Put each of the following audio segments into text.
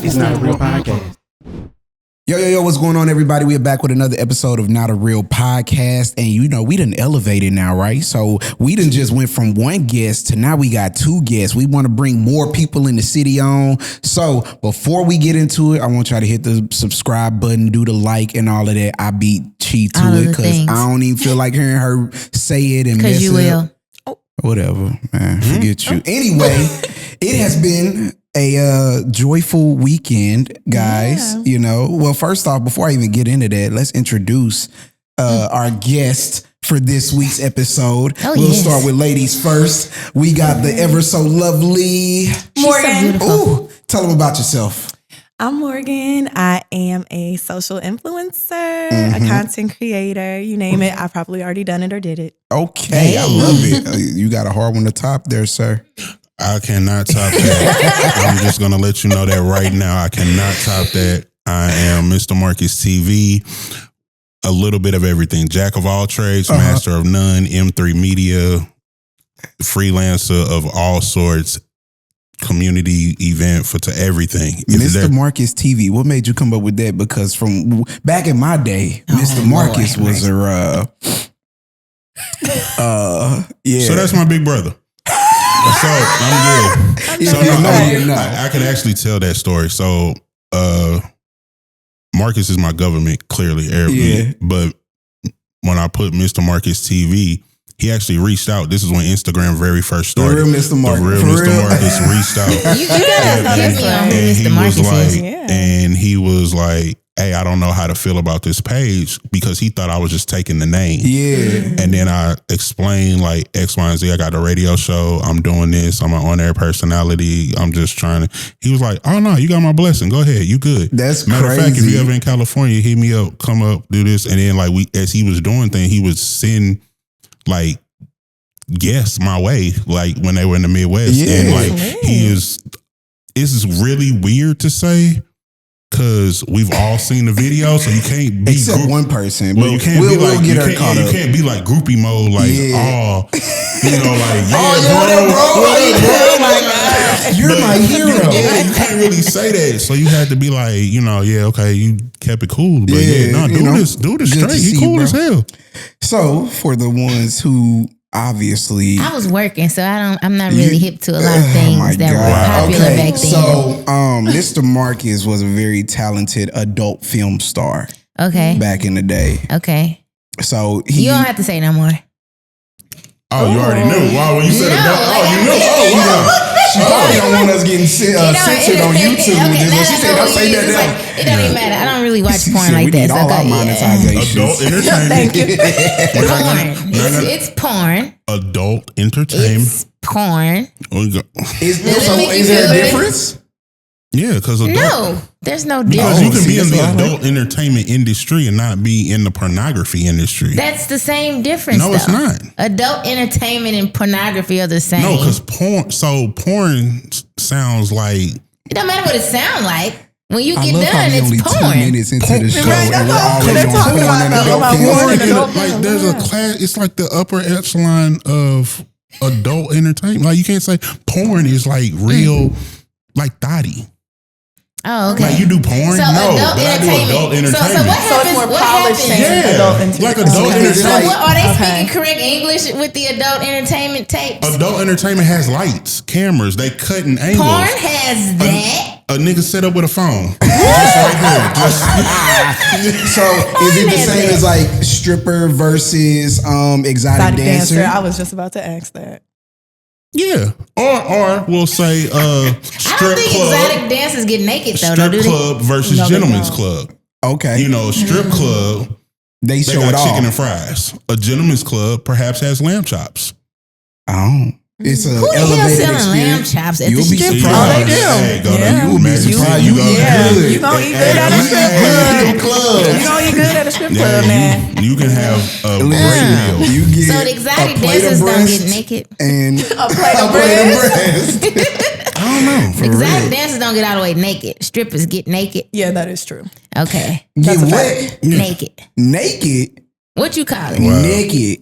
It's not a real podcast. Yo, what's going on, everybody? We are back with another episode of Not a Real Podcast. And you know, we done elevated now, right? So we done just went from one guest to now we got two guests. We want to bring more people in the city on. So before we get into it, I want y'all to hit the subscribe button, do the like and all of that. I beat Chi to it because I don't even feel like hearing her say it and mess you it will. up. Whatever, man. Forget you. Anyway, it has been a joyful weekend, guys. Yeah. You know, well, first off, before I even get into that, let's introduce our guest for this week's episode. We'll start with ladies first. We got the ever so lovely Morgan. Ooh, tell them about yourself. I'm Morgan. I am a social influencer, a content creator. You name it. I've probably already done it or did it. Okay, I love it. You got a hard one to top there, sir. I cannot top that. I'm just going to let you know that right now. I cannot top that. I am Mr. Marcus TV. A little bit of everything. Jack of all trades, master of none, M3 Media, freelancer of all sorts, community event to everything. Mr. Marcus TV. What made you come up with that? Because from back in my day, Mr. Marcus was a yeah. So that's my big brother. So I'm good. So I can actually tell that story. So Marcus is my government, clearly. Yeah. But when I put Mr. Marcus TV, he actually reached out. This is when Instagram very first started. The real Mr. Marcus. The real Mr. Marcus reached out. You gotta get me on who Mr. Marcus is. And he was like, hey, I don't know how to feel about this page, because he thought I was just taking the name. Yeah. And then I explained like X, Y, and Z. I got a radio show. I'm doing this. I'm an on-air personality. I'm just trying to. He was like, oh, no, you got my blessing. Go ahead. You good. That's Matter crazy. of fact, if you ever in California, hit me up, come up, do this. And then like as he was doing things, he would send like guests my way, like when they were in the Midwest. Yeah. And like this is really weird to say, because we've all seen the video, so you can't be except one person. Well, you can't be like you can't be like groupie mode, like you know, like bro, you're my hero. Yeah, you can't really say that, so you had to be like, you know, okay, you kept it cool, but do this straight. He cool as hell. So for the ones who obviously, I was working, so I'm not really hip to a lot of things that were popular back then. So, Mr. Marcus was a very talented adult film star. Okay. Back in the day. Okay. So you don't have to say no more. Oh, you already knew. Wow, when you said adult, you knew. She probably don't want us getting censored on YouTube. She said, "Don't say that now." It don't even matter. I don't really watch porn like that. We need all our monetization. Adult entertainment. It's porn. Adult entertainment. It's porn. Is there a difference? Yeah, because there's no difference. Because you can be in the adult entertainment industry and not be in the pornography industry. That's the same difference. No, it's not. Adult entertainment and pornography are the same. No, because porn sounds like, it don't matter what it sounds like. When you get done, it's porn. 2 minutes into the show, and we're already on porn and adult. Like there's a class. It's like the upper echelon of adult entertainment. Like you can't say porn is like real, like thotty. Oh, okay. Like you do porn? So no, adult but I do adult entertainment. So what happens? It's more polished adult entertainment. Like adult entertainment. So are they speaking correct English with the adult entertainment tapes? Adult entertainment has lights, cameras. They cut in angles. Porn has that. A nigga set up with a phone. Just right there. So is it the same as like stripper versus exotic dancer? I was just about to ask that. Yeah, or we'll say strip I don't think club. exotic dancers get naked though. Strip club versus gentleman's club. Okay, you know, strip club they show got it all. chicken and fries. A gentleman's club perhaps has lamb chops. Oh. It's an Who the hell elevated selling lamb experience. chops at You'll the be strip surprised. club? They do. You will be surprised. You eat good. You gonna eat good at a strip club. You gonna eat good at a strip club, man. You can have a great meal. You get So the exotic dancers don't get naked. And A plate of breast. I don't know. Exotic dancers don't get all the way naked. Strippers get naked. Yeah, that is true. Okay. Get what? Naked. Naked? What you call it? Wow. Naked.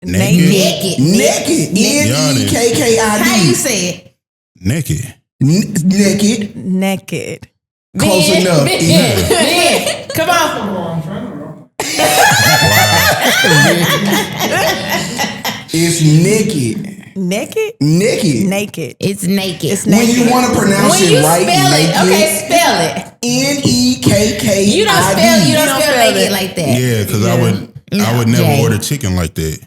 Naked. Naked. Nekkid. How you say it? Naked. Naked. Naked. Close enough. Ben, come on. It's naked. Naked? Naked. Naked. It's naked. It's When naked. you want to pronounce When you it right, spell it, naked. okay, spell it. Nekki. You don't spell. You don't spell spell naked it. like that. Yeah, because I would never Jay. order chicken like that.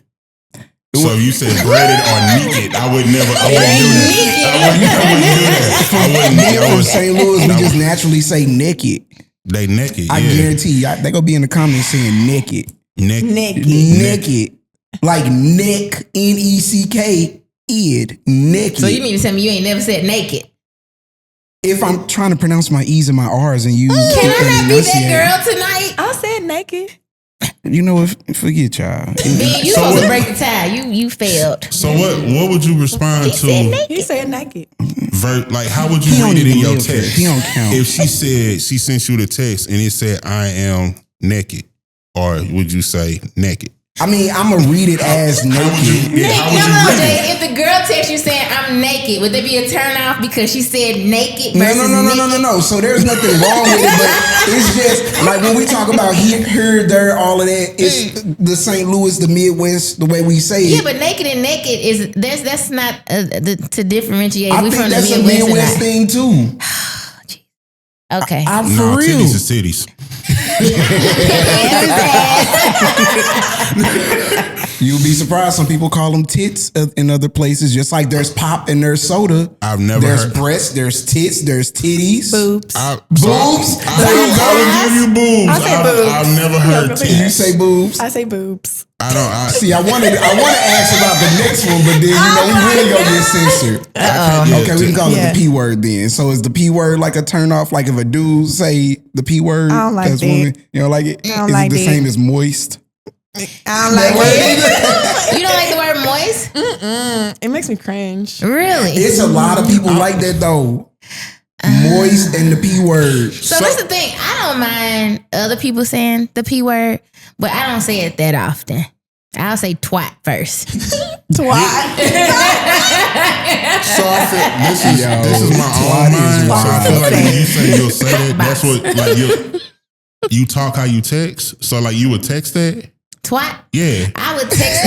So if you said breaded or naked, I would never. I wouldn't do that. I wouldn't do that. From St. Louis, we just naturally say naked. They naked. I guarantee you, they gonna be in the comments saying naked. Naked. Naked. Like neck, Neck, id, naked. So you mean to tell me you ain't never said naked? If I'm trying to pronounce my E's and my R's and use Can I not be that girl tonight? I said naked. You know what? Forget y'all. Man, you supposed to break the tie. You failed. So what would you respond He to? said naked. He said naked. Like how would you He don't read it in even your live here. text? He don't count. If she said she sent you the text and it said I am naked, or would you say naked? I mean, I'm gonna read it as naked. How would you No, read it? Jay. If the girl texts you saying I'm naked, would there be a turn off because she said naked versus naked? No. So there's nothing wrong with it, but it's just like when we talk about here, there, all of that. It's the St. Louis, the Midwest, the way we say it. Yeah, but naked and naked is that's not to differentiate. I We think from that's the a Midwest. Midwest thing too. Okay. I'm No, for real. titties is titties. You'll be surprised. Some people call them tits in other places. Just like there's pop and there's soda. I've never There's heard. breasts, there's tits, there's titties. Boobs. Boobs? I would give you boobs. I say boobs. I've never heard Yeah, titties. You say boobs? I say boobs. See, I want to ask about the next one, but then we really gonna get censored. Okay, we can call it the P word then. So is the P word like a turn off? Like if a dude say the P word, I don't like as that. women, you don't like it? I don't Is like it the that. same as moist? I don't like it. You don't like the word moist? It makes me cringe. Really? It's a lot of people like that though. Moist and the P word. So that's the thing. I don't mind other people saying the P word, but I don't say it that often. I'll say twat first. Twat. So I feel this is my twat own is mind. So I wild. feel like when you say you'll say that, that's what like you talk how you text. So like you would text that. Twat? Yeah. I would text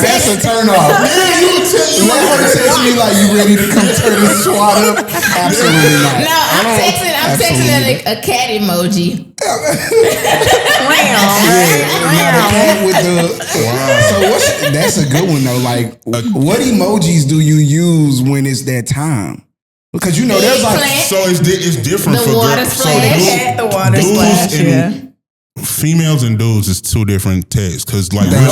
That's a turn off. You let her text me like you ready to come turn this swat up? Absolutely not. No, I'm texting a cat emoji. So that's a good one though. Like, what emojis do you use when it's that time? Because you know there's like So it's different The for water girls. So splash. The water dudes splash, and females and dudes is two different texts because like we are No,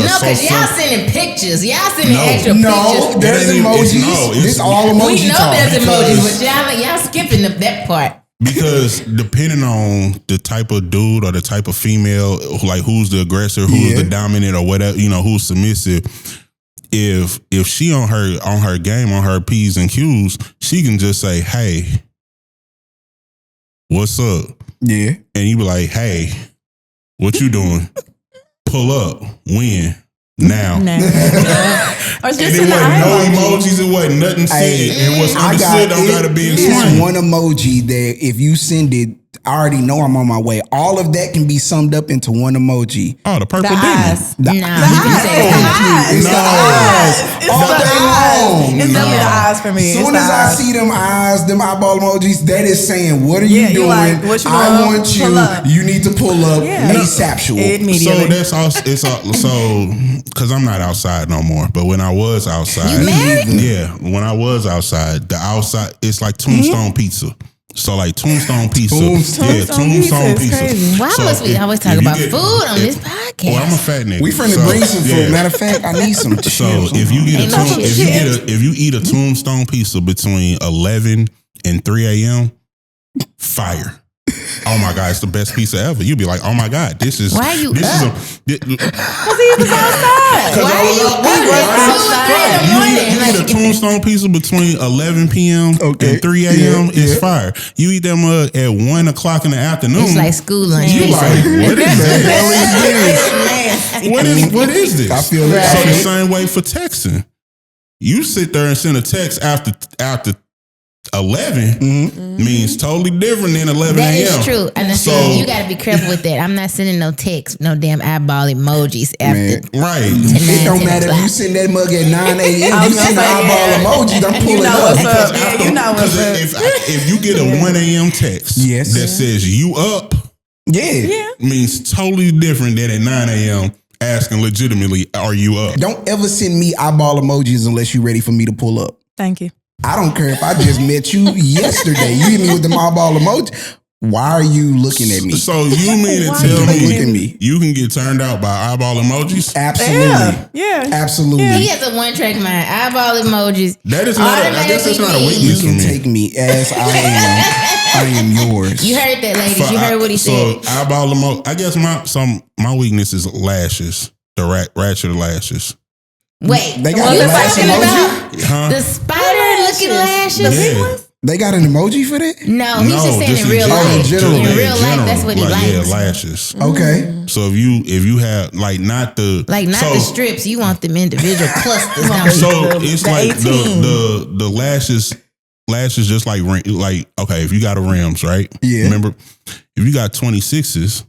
so because y'all sending pictures. Y'all sending extra pictures. there's It ain't- emojis. It's all emoji We know talk. there's emojis, but y'all skipping that part. Because depending on the type of dude or the type of female, like who's the aggressor, who's the dominant or whatever, you know, who's submissive. If she on her game, on her P's and Q's, she can just say, "Hey, what's up?" Yeah. And you be like, "Hey, what you doing? Pull up. When? Now." Or And just it in the wasn't no eye emojis, it wasn't nothing said. And what's I understood don't gotta be It's explained. one emoji that if you send it, I already know I'm on my way. All of that can be summed up into one emoji. Oh, the purple The demon. eyes. Nah, It's the eyes. All day long. It's definitely the eyes for me. As It's soon the as I eyes. see them eyes, them eyeball emojis, that is saying, what are you Yeah, you doing? like, what you I doing? want you. Pull up. You need to pull up Yeah. ASAPual. Immediately. So that's also so because I'm not outside no more. But when I was outside, You married? yeah, when I was outside, the outside it's like Tombstone Pizza. So like Tombstone Pizza, Tombstone Tombstone Pizza is crazy. Why So must we if- always talk if you about get- food on this Well, podcast? I'm a fat nigga. We finna So, bring some food. yeah. Matter of fact, I need some chips. So if you get Ain't no shit. if you eat a Tombstone Pizza between 11 and 3 a.m., fire. Oh my God, it's the best pizza ever. You'd be like, oh my God, this is Why you this up? is a Because he was outside. Why are you up at 2 in the morning? You eat a Tombstone Pizza between 11 p.m. Okay. and 3 a.m. Yeah, is yeah. fire. You eat that mug at 1 o'clock in the afternoon. It's like school lunch. you pizza. like, what is that? What is this? I feel it. So the same way for texting. You sit there and send a text after 11 means totally different than 11 That a.m. is true. And So- you got to be careful with that. I'm not sending no text, no damn eyeball emojis after. Right. It don't 10 matter if o'clock. you send that mug at 9 a.m. I You was send the gonna say, eyeball emojis, I'm pulling You know up. what's up. Yeah, you know what's up. If you get a 1 a.m. text Yes. that says you up, Yeah. means totally different than at 9 a.m. asking legitimately, are you up? Don't ever send me eyeball emojis unless you're ready for me to pull up. Thank you. I don't care if I just met you yesterday. You hit me with the eyeball emoji. Why are you looking at me? So you mean to Why tell Don't look at me me. you can get turned out by eyeball emojis? Absolutely. Yeah. Absolutely. He has a one-track mind. Eyeball emojis. That is not. I guess that's not a Automatically You weakness for can me. take me as I am. I am yours. You heard that, ladies. You heard what he said. So eyeball emoji. I guess my weakness is lashes. The ratchet lashes. Wait, They you got the lash talking emoji? about Huh? the spider-looking lashes? Yeah. They got an emoji for that? No, he's just saying just in real general. life. general. In Yeah, real life, that's what he like, likes. Yeah, lashes. Okay. So if you have like not the Like not so, the strips, you want them individual clusters. don't you? So The- it's the like 18. the lashes just like okay, if you got a rims, right? Yeah. Remember, if you got 26s,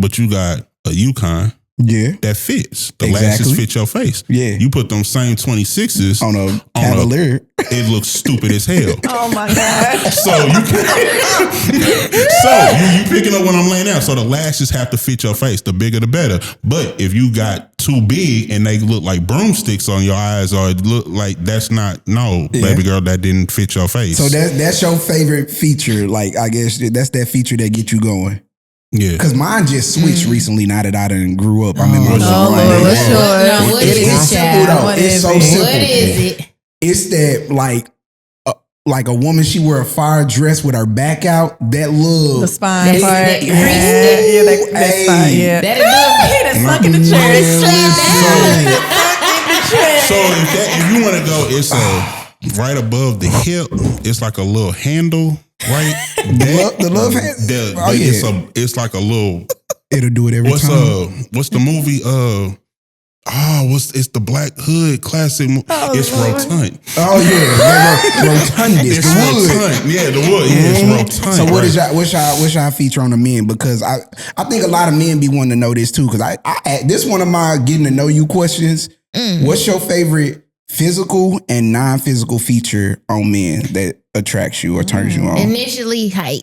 but you got a Yukon Yeah. that fits. The Exactly. lashes fit your face. Yeah. You put them same 26s On a Cavalier. it looks stupid as hell. Oh my God. So you picking up what I'm laying out. So the lashes have to fit your face. The bigger the better. But if you got too big and they look like broomsticks on your eyes, or it look like baby girl, that didn't fit your face. So that's your favorite feature. Like, I guess that's that feature that get you going. yeah. Cause mine just switched recently. Now that I done grew up, I'm in my Oh, zone. Lord, Yeah. what's yours? No, what It is is it, simple child? though. What It's is so it? simple. What is it? It's that like a woman, she wear a fire dress with her back out. That look. The spine That's- part. that Yeah, crease yeah, there. that spine. Yeah. That'll do it. He done sunk in the chair. So if you want to go, it's right above the hip. It's like a little handle, right? The love hand. Oh, yeah. It's like a little. It'll do it every time. What's the movie? It's the Black Hood classic. It's Lord. rotund. Oh yeah, rotundus. It's The wood. rotund. Yeah, the wood. Yeah, it's rotund. So right? what's y'all feature on the men? Because I think a lot of men be wanting to know this too. Because I this one of my getting to know you questions. What's your favorite physical and non-physical feature on men that attracts you or turns you on? Initially, height.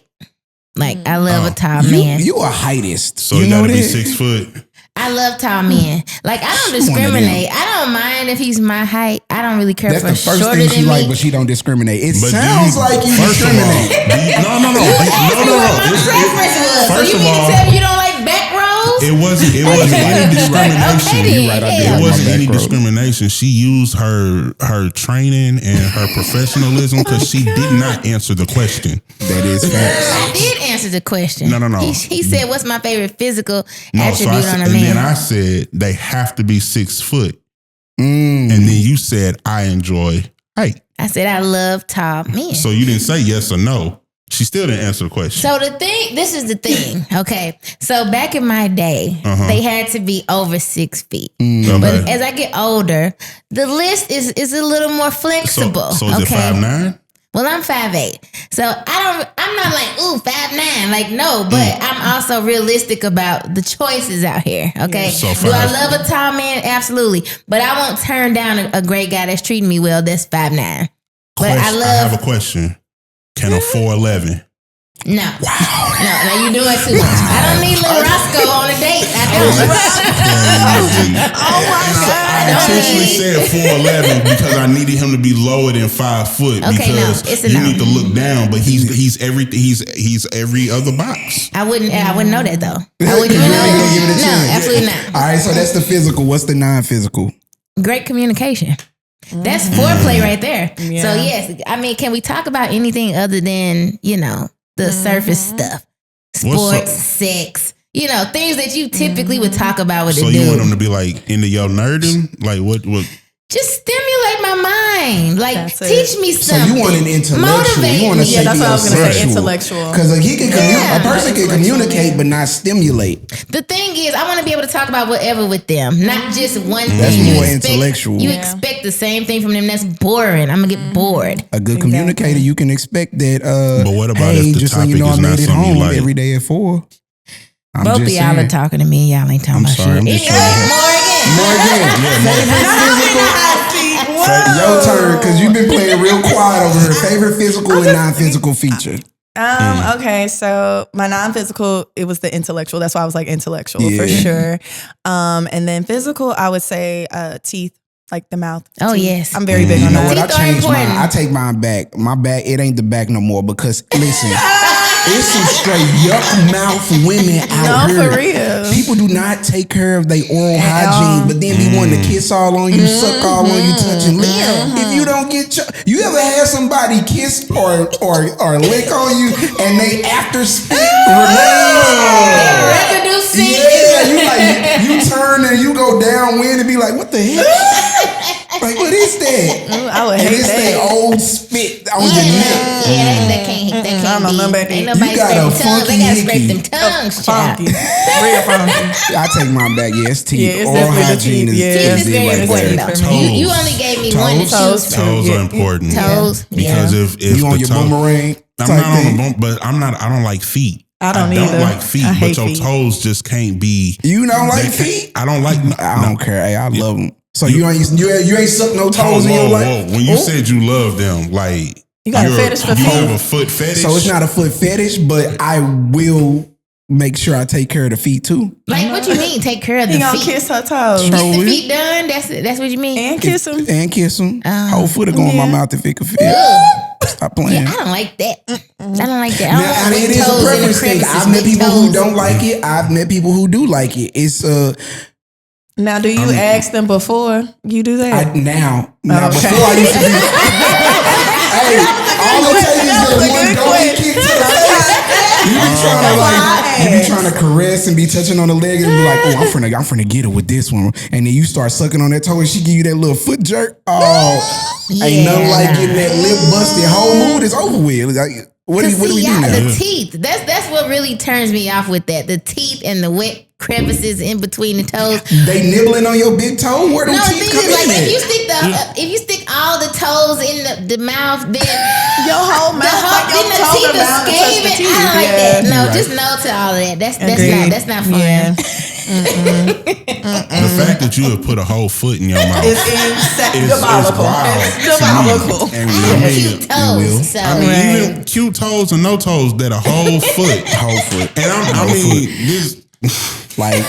Like I love a tall man. You a heightist. So you you know gotta be that? 6 foot. I love tall men. Like I don't She's one of them. discriminate. I don't mind if he's my height. I don't really care That's for the first shorter thing than she me. like, but she don't discriminate. It But sounds like you first of all, discriminate. No. Ask me what my preference was. So First you of mean to all, tell me you don't like back rows? It wasn't any discrimination. Okay, You right, I did. yeah. It My wasn't back any row. discrimination. She used her training and her professionalism because she did not answer the question. That is facts. I did answer the question. No. He said, "What's my favorite physical No, attribute on a and then man?" I said they have to be 6 foot, Mm. and then you said I enjoy height. I said, "I love tall men." So you didn't say yes or no. She still didn't answer the question. So this is the thing, okay? So back in my day, they had to be over 6 feet. But Okay. as I get older, the list is a little more flexible. So is it okay? 5'9"? Well, I'm 5'8". So I'm not like, ooh, 5'9". Like, no, but I'm also realistic about the choices out here. Okay. So Do I 5'9". love a tall man? Absolutely. But I won't turn down a great guy that's treating me well that's 5'9". But I I love have a question. Can a 4'11"? no. Wow. No, you doing too much. I don't need little Roscoe on a date. I don't. Oh my God. I intentionally said 4'11" because I needed him to be lower than 5 foot Okay, no, because it's a you no. need to look down. But he's every other box. I wouldn't know that though. I wouldn't even You ain't gonna give it a know. No, chance. absolutely not. All right, so that's the physical. What's the non-physical? Great communication. That's foreplay right there. Yeah. So yes, I mean, can we talk about anything other than, the surface stuff? What's Sports, up? sex, things that you typically would talk about with So a you want dude. him to be like into your nerding? Like what? just stimulate my mind. Like, That's it. teach me So something. you want an intellectual. Motivate You want to me. say Yeah, that's what I was going to say. intellectual. Intellectual. Because he can Yeah. a person can communicate but not stimulate. The thing is, I want to be able to talk about whatever with them, not just one That's thing. more intellectual. You Yeah. expect the same thing from them. That's boring. I'm gonna get bored. A good communicator, you can expect that. But what about hey, if the just so you topic know, is I not made it something you home like? every day at 4. I'm Both of just y'all saying. are talking to me. Y'all ain't talking I'm about sorry, I'm shit. just trying to- Your turn, because you've been playing real quiet over her. Favorite physical and non-physical feature. Okay, so my non-physical, it was the intellectual. That's why I was like intellectual for Yeah. sure. And then physical, I would say teeth, like the mouth. Oh, teeth. yes. I'm very big You on know that. what? I Teeth are changed mine. important. I take mine back. My back, it ain't the back no more because listen, it's some straight yuck mouth women out No, here. for real. People do not take care of their oral hygiene, but then be wanting to kiss all on you, suck all on you, touch and lick. If you don't get you ever had somebody kiss or lick on you and they after spit Residue scene. yeah, you turn and you go downwind and be like, what the hell? Like, what is that? Ooh, I would And hate it's that. that old spit on your neck. Yeah, that can't I don't know be. about that. Ain't nobody You got scrape a them tongues. They funky gotta scrape hickey. them tongues, child. Funky. Real funky. I take mine back. Yeah, it's teeth. Yeah, it's Oral definitely the hygiene teeth. is Yeah. Teeth is big very right important there. though. You only gave me one to Toes. choose from. Toes Yeah. are important. Toes. Because if You on the your toe- boomerang? I'm type not on thing? a bump, but I don't like feet. I don't either. like feet, I hate but your feet. toes just can't be. You don't like they can't- feet? I don't like. I don't care. Hey, I love them. So you ain't suck no toes in your life? When you said you love them, like You got a fetish for you feet? have a foot fetish. So it's not a foot fetish, but I will make sure I take care of the feet too. Like, what you mean? Take care of the He gonna feet. kiss her toes. Get the will. feet done. That's what you mean. And kiss him. And kiss them. Whole foot will go in my Yeah. mouth if it could fit. Stop Yeah, playing. I don't like that. I don't like that. I Now, don't I want mean, big it is a toes in the preference thing. crevices, I've met big people who toes. don't like it. I've met people who do like it. It's Now, do you ask them before you do that? now Okay. before I used to be. Hey, all it takes is that one goalie kick to the face. You be trying to caress and be touching on the leg and be like, oh, I'm finna get her with this one, and then you start sucking on that toe and she give you that little foot jerk. Oh, ain't nothing like getting that lip busted. Whole mood is over with. Like, what do we do y'all, now? the teeth. That's what really turns me off with that. The teeth and the wet crevices in between the toes. They nibbling on your big toe? Where do No, the teeth thing come is, like, in if you stick all the toes in the mouth, then Your whole mouth, like your then the toes teeth are bound are to touch the scaving. teeth. I don't like Yeah. that. No, Right. just no to all of that. Agreed. That's not fun. Yeah. the fact that you have put a whole foot in your mouth. It's insane. It's Diabolical. wild It's to me. diabolical. And I we have cute toes, so I mean, even cute toes and no toes, that a whole foot. whole foot. And I mean, this. Like,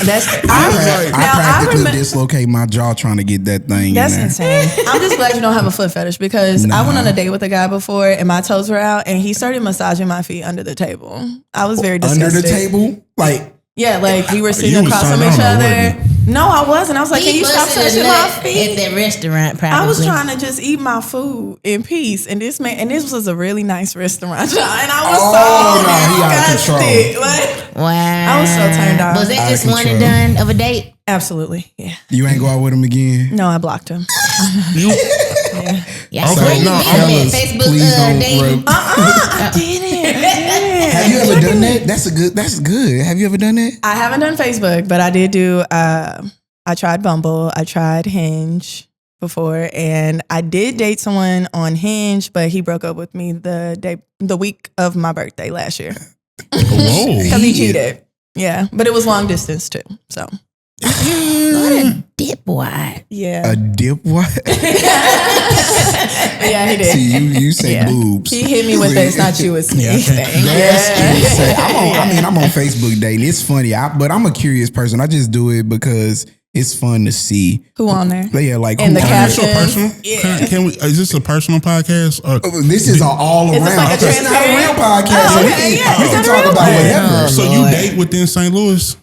That's I now, practically remember- dislocate my jaw trying to get that thing That's in there. insane. I'm just glad you don't have a foot fetish because I went on a date with a guy before and my toes were out and he started massaging my feet under the table. I was very disgusted. Under the table? Like, Yeah, like we were sitting You was across from turned each on, though, other. wasn't No, I wasn't. I was like, can you stop busted a touching my nut at feet? that restaurant. Probably. I was trying to just eat my food in peace, and this was a really nice restaurant, and I was he out of disgusted. Like, Wow. I was so turned on. Was that Out of just one and control. done of a date? absolutely, yeah. you ain't go out with him again? No, I blocked him. Yeah. Okay, Where you no, been fellas, at? Facebook please don't dating? rub- I didn't. Have you ever done that? That's good. Have you ever done that? I haven't done Facebook, but I did do. I tried Bumble. I tried Hinge before, and I did date someone on Hinge, but he broke up with me the week of my birthday last year Whoa. because he cheated. Yeah, but it was long distance too. So What a dipwad. yeah, A dip what? yeah, he did. See, you say Yeah. boobs. He hit me with the "It's not you, it's me" Yeah, I can't- thing. That's insane. I'm on Facebook dating. It's funny, but I'm a curious person. I just do it because it's fun to see. Who on there? Yeah, like And who the on Is there. this caption. personal? Can we? Is this a personal podcast? Or, This is an all Is around. this like a It's not a transparent? real podcast. Oh, so okay, we yeah, can it's not a talk real about one. whatever. so you date within St. Louis?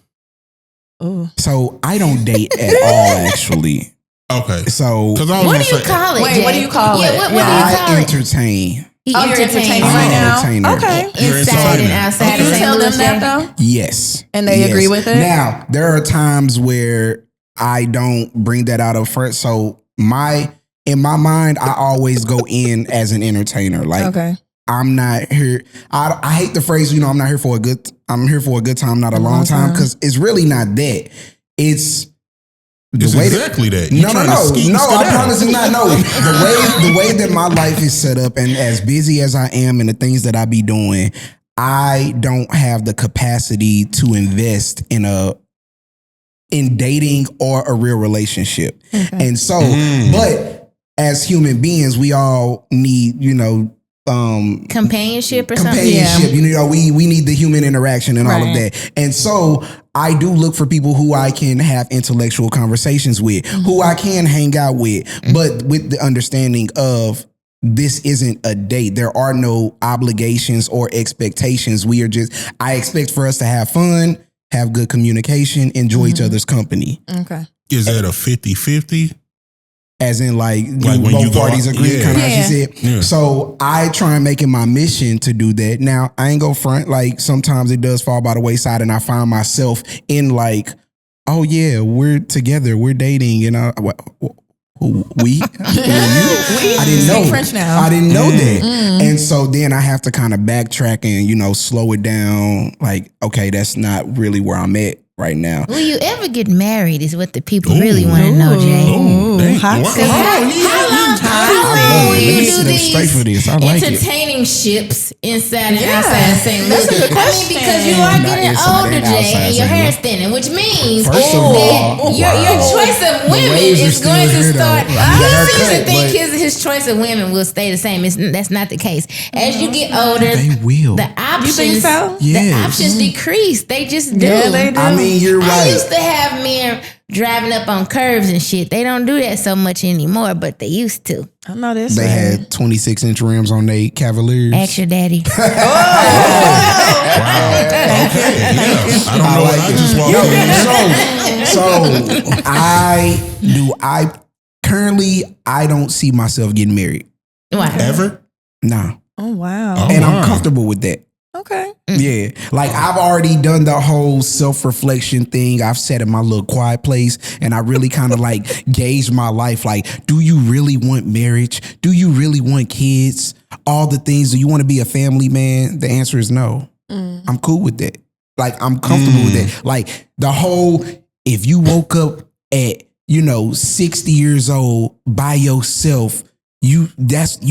Ooh. So I don't date at all, actually. Okay. So Because I was What gonna do you say, call it? Wait, Jay? what do you call Yeah, it? what do you I call it? entertain. He Oh, you're entertains entertaining I'm right an now. entertainer. Okay. You're Inside and entertaining. outside Do of you St. tell them Louis. that Jay? though? Yes. And they agree with it? Now, there are times where I don't bring that out up front. So in my mind, I always go in as an entertainer. Like, Okay. I'm not here. I hate the phrase, I'm not here for a good. I'm here for a good time, not a long time, because it's really not that. It's exactly that. No. I promise it's not. No, the way that my life is set up, and as busy as I am, and the things that I be doing, I don't have the capacity to invest in dating or a real relationship. Okay. And so, but as human beings, we all need, companionship or something. We need the human interaction and all of that. And so I do look for people who I can have intellectual conversations with, who I can hang out with, but with the understanding of this isn't a date. There are no obligations or expectations. I expect for us to have fun, have good communication, enjoy each other's company. Okay. Is that a 50-50? As in, like when both parties agree, kind of how she said. Yeah. So I try and make it my mission to do that. Now, I ain't go front. Like, sometimes it does fall by the wayside, and I find myself in like, oh yeah, we're together, we're dating, we? I didn't know. French now. I didn't know that. And so then I have to kind of backtrack and, slow it down. Like, okay, that's not really where I'm at right now. Will you ever get married is what the people really want to know, Jay. How long will you do these entertaining ships inside and outside St. Louis? Because you are getting older, Jay, and your hair's thinning, which means that your choice of women is going to start. He seems to think his choice of women will stay the same. That's not the case. As you get older, they will. The options, you think so? The options decrease. They just do. Yeah, they do. I mean, you're right. I used to have men driving up on curves and shit. They don't do that so much anymore, but they used to. I know this. They had 26-inch rims on their Cavaliers. Ask your daddy. Wow. Thank you. I don't know what I just walked in. Currently, I don't see myself getting married. Why? Ever? Nah. Oh, wow. And I'm comfortable with that. Okay. Yeah. Like, I've already done the whole self-reflection thing. I've sat in my little quiet place and I really kind of like gauged my life. Like, do you really want marriage? Do you really want kids? All the things. Do you want to be a family man? The answer is no. I'm cool with that. Like, I'm comfortable with that. Like, the whole, if you woke up at, 60 years old by yourself, you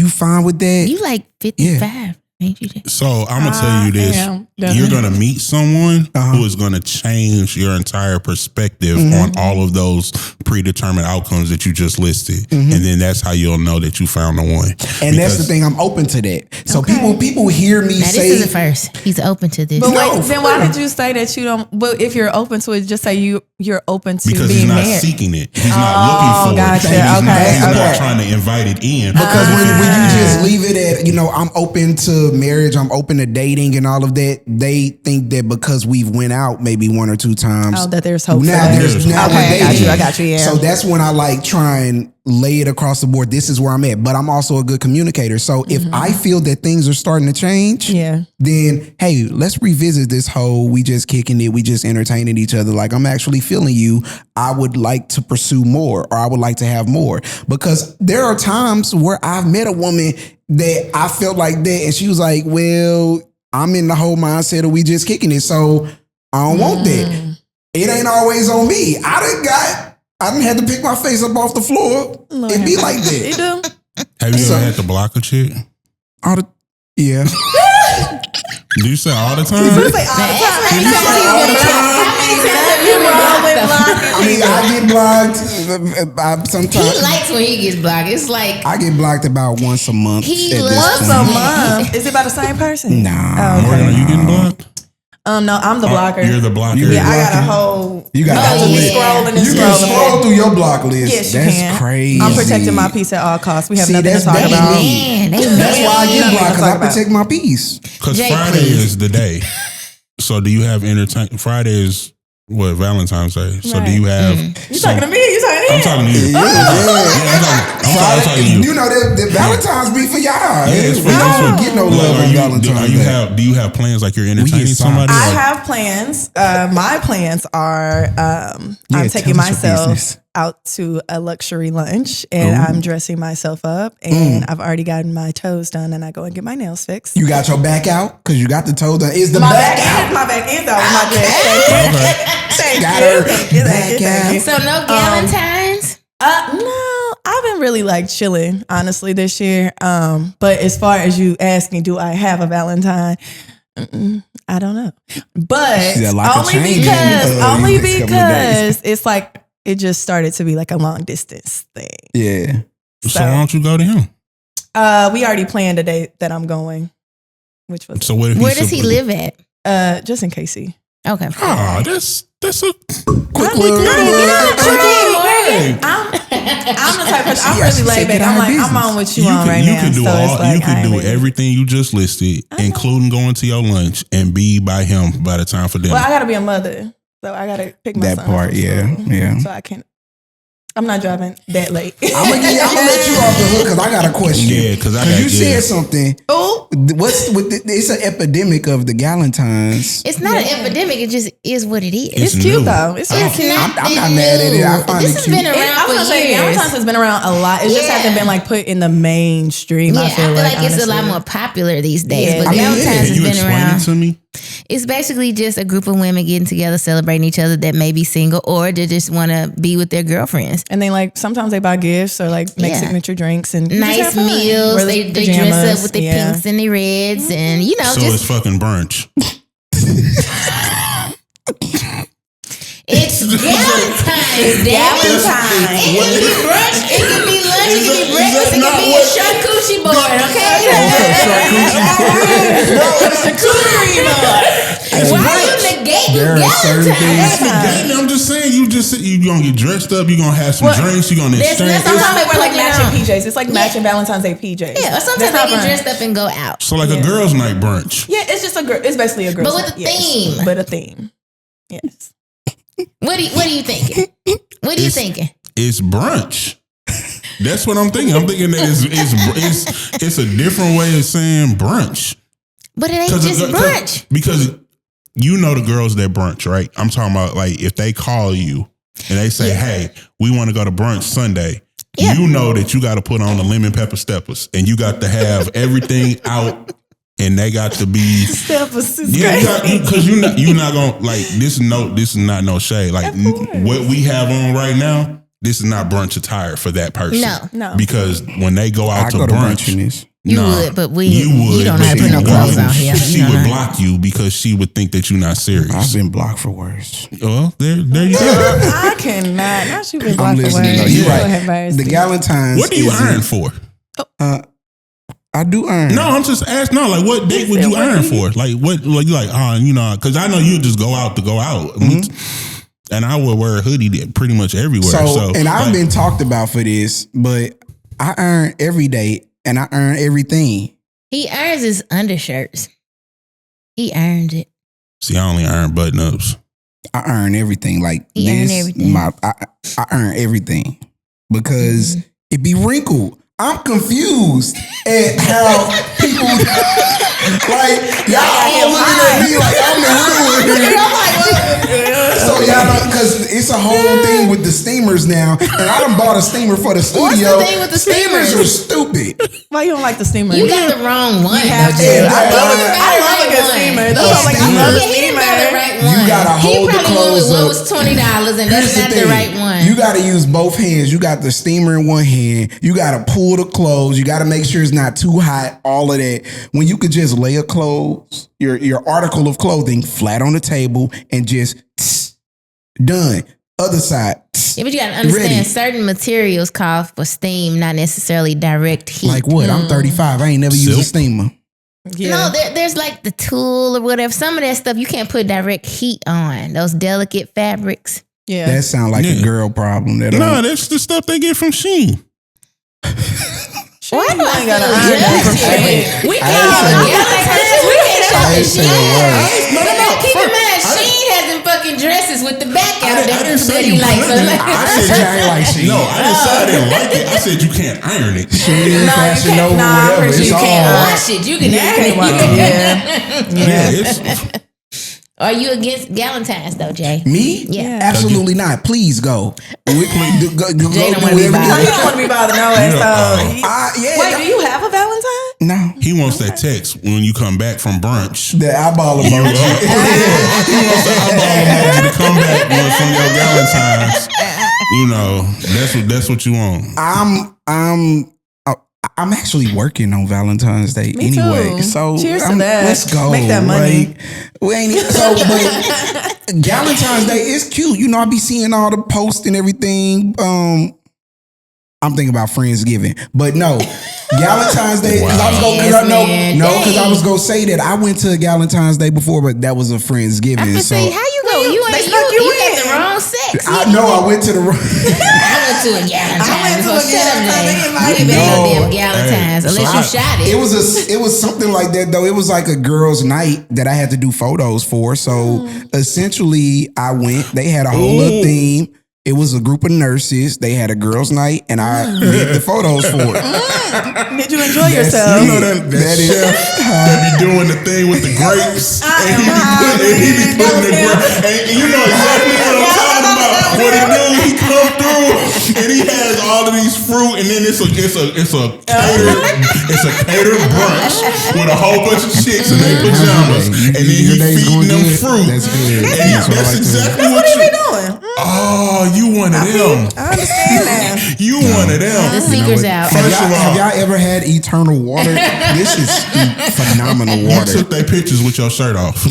fine with that? You like 55. Yeah. So I'm gonna tell you this: you're gonna meet someone who is gonna change your entire perspective on all of those predetermined outcomes that you just listed, and then that's how you'll know that you found the one. And that's the thing; I'm open to that. So people hear me say, "This is the first. He's open to this." But then why did you say that you don't? Well, if you're open to it, just say you're open to because being he's not married. seeking it. He's not looking for gotcha. it. He's Okay. not trying to invite it in. Because when you just leave it at, I'm open to marriage, I'm open to dating and all of that, they think that because we've went out maybe one or two times. That there's hope. Now we're dating. I got you. Yeah. So that's when I like try and lay it across the board. This is where I'm at. But I'm also a good communicator. So if I feel that things are starting to change, then hey, let's revisit this whole we just kicking it, we just entertaining each other. Like, I'm actually feeling you. I would like to pursue more, or I would like to have more. Because there are times where I've met a woman that I felt like that, and she was like, well, I'm in the whole mindset of we just kicking it, so I don't want that. It ain't always on me. I done had to pick my face up off the floor and be like that. You do? Have you ever had to block a chick? Yeah. Do you say all the time? I get blocked. Sometimes he likes when he gets blocked. It's like I get blocked about once a month. Once a month? Is it by the same person? Nah. Morgan, are you getting blocked? No, I'm the blocker. You're the blocker. Yeah, I got a whole. You got to be scrolling and scrolling. You can scroll through your block list. Yes, you That's can. crazy. I'm protecting my peace at all costs. We have nothing to talk about. That's why I get blocked, because I protect my peace. Because Friday is the day. So do you have Friday is what, Valentine's Day. So do you have? You talking to me? You talking to him? I'm talking to you. Yeah. I'm talking to you. You know the Valentine's be for y'all. Yeah, it's for we don't get no love on Valentine's. Do you have plans like you're entertaining somebody? I have plans. My plans are I'm taking myself out to a luxury lunch, and I'm dressing myself up, and I've already gotten my toes done, and I go and get my nails fixed. You got your back out because you got the toes done. Is the My back back out? my back is out. My dress. Thank Got you. her Thank you, back thank you. So no Galentines? No, I've been really like chilling, honestly, this year. But as far as you asking, do I have a Valentine? I don't know. But only because it's like it just started to be like a long distance thing. Yeah. So why don't you go to him? We already planned a date that I'm going, which was So what if Where does he live at? just in KC. Okay. Oh, that's a Quick little. I'm the type of person. I'm really laid back. I'm like, I'm on what you on right you now. can do so all. it's like, You can do everything you just listed, including going to your lunch and be by him by the time for dinner. Well, I gotta be a mother, so I gotta pick my That son part, up from yeah, school. yeah. So I can't. I'm not driving that late. I'm gonna let you off the hook because I got a question. Yeah, because you said something. Oh, What's with it's an epidemic of the Galentines. It's not an epidemic. It just is what it is. it's new. cute though. It's really cute. I'm not mad at it. I find This it has cute. been around I was for gonna say years. Valentine's has been around a lot. It just Yeah. hasn't been like put in the mainstream. Yeah, I feel like it's a lot honestly. more popular these days. Yeah. But I mean, Valentine's Can has you been explain around. it to me? It's basically just a group of women getting together, celebrating each other that may be single or they just want to be with their girlfriends. And they like sometimes they buy gifts or like make Yeah. signature drinks and you just Nice have fun. meals. Wear They the dress pajamas. up with their Yeah. pinks and their reds, and you know, So just it's fucking brunch. it's Valentine's Day. Valentine's. It can be brunch. It can be lunch. It can be breakfast. It not can be a what- charcuterie board. Okay. Why are you negating There are certain Valentine's? things. I'm just saying, you gonna get dressed up, you gonna have some drinks, you gonna exchange. Sometimes they wear like Put it matching on. PJs. It's like matching Valentine's Day PJs. Yeah, or sometimes That's they not get brunch. dressed up and go out. So like a girls' night brunch. Yeah, it's just it's basically a girl. But with a theme. But a theme. Yes. What are you thinking? What are you thinking? It's brunch. That's what I'm thinking. I'm thinking that it's a different way of saying brunch. But it ain't just brunch. Because you know the girls that brunch, right? I'm talking about like if they call you and they say, "Hey, we want to go to brunch Sunday." Yeah. You know that you got to put on the lemon pepper steppers and you got to have everything out. And they got to be because you're not gonna like this is not no shade. Like what we have on right now, this is not brunch attire for that person. No. Because when they go out I to go to brunch, brunch in this. You would, but you don't know how to put no but clothes out here. She You know would that. block you because she would think that you're not serious. I've been blocked for worse. Well, there you go. I cannot. Not you been I'm blocked for listening. words. No, you're Go right. ahead, Virus. The Galentines. What do you earn for? I do earn. No, I'm just asking. No, like what date would you earn for? Like what? Like you like? Because I know you just go out to go out. Mm-hmm. And I would wear a hoodie pretty much everywhere. So and I've like, been talked about for this, but I earn every day and I earn everything. He earns his undershirts. He earned it. See, I only earn button ups. I earn everything. Like He earn this, everything. I earn everything because it be wrinkled. I'm confused at how people like y'all all looking at me like I'm the real one. So y'all because it's a whole thing with the steamers now, and I done bought a steamer for the studio. What's the thing with the steamers? are stupid. Why you don't like the steamer? You got the wrong one. You have to. Yeah, I love a good steamer. That's why I'm like, I love a He didn't buy the steamer. right one. You gotta hold the He probably clothes went up. with what was $20, and that's not the right one. You gotta use both hands. You got the steamer in one hand. You gotta pull the clothes. You gotta make sure it's not too hot. All of that. When you could just lay a clothes, your article of clothing flat on the table and just done. Other side. Yeah, but you gotta understand Ready. certain materials call for steam, not necessarily direct heat. Like what? I'm 35. I ain't never used a steamer. Yeah. No, there's like the tool or whatever. Some of that stuff you can't put direct heat on. Those delicate fabrics. Yeah. That sound like a girl problem. No, that's the stuff they get from Shein. Why do I ain't gotta feel iron that from judged? Shein. We I can't shop at say Shein. a word. But keep in mind, Shein has them fucking dresses with the back out I didn't say that you he likes. couldn't. I said you ain't like Shein. No, I didn't say I didn't like it. I said you can't iron it. Shein, Fashion Nova, whatever. You It's can't all. wash it. You can iron it. Yeah. Yeah, it's Are you against Galentines though, Jay? Me? Yeah. Absolutely not. Please go. Jay don't want to be bothered. He don't want to be bothered. No way. Wait, do you have a Valentine? No. He wants that text when you come back from brunch. The eyeball emoji. He wants the eyeball emoji to come back from your Galentines. You know, that's what you want. I'm actually working on Valentine's Day anyway. Too. So cheers to that. Let's go. Make that money. We ain't but Valentine's Day is cute. You know, I be seeing all the posts and everything. I'm thinking about Friendsgiving, but no, Valentine's Day. Wow. Because I was gonna say that I went to Valentine's Day before, but that was a Friendsgiving. So how you go? You got the wrong sex. I know I went to the wrong. I went to a Galentine's. You No. Galentine's unless you shot it. It was something like that though. It was like a girls' night that I had to do photos for. So essentially, I went. They had a whole little theme. It was a group of nurses. They had a girls' night, and I did the photos for it. Did you enjoy yourself? You know that chef that be doing the thing with the grapes, and he be putting the grapes. And you know exactly what I'm talking about. What he do? He come through, and he has all of these fruit, and then it's a catered brunch with a whole bunch of chicks in their pajamas, and then he feeding them fruit. That's good. That's exactly what you be doing. Oh, you one of them. I understand that. You one of them. The secret's out. Have y'all ever had eternal water? This is phenomenal water. You took their pictures with your shirt off.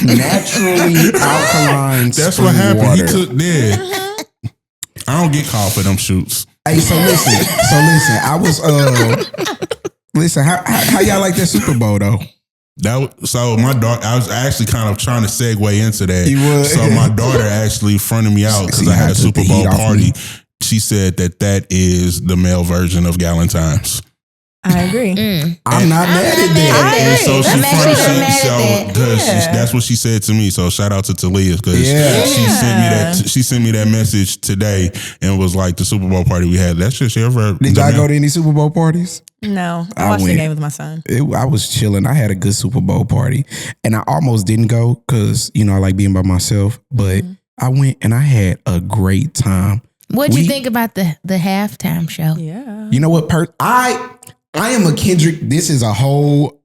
Naturally alkaline. That's what happened. Water. He took there. I don't get called for them shoots. Hey, so listen. I was listen. How y'all like that Super Bowl though? So my daughter, I was actually kind of trying to segue into that. You would. So my daughter actually fronted me out because I had a Super Bowl party. She said that is the male version of Galentine's. I agree. I'm not mad at that. And so she fronted me because that's what she said to me. So shout out to Talia because she sent me that message today and was like the Super Bowl party we had. That's just ever. Did y'all go to any Super Bowl parties? No, I watched the game with my son. I was chilling. I had a good Super Bowl party, and I almost didn't go because I like being by myself. But I went and I had a great time. What'd you think about the halftime show? Yeah, you know what? I am a Kendrick. This is a whole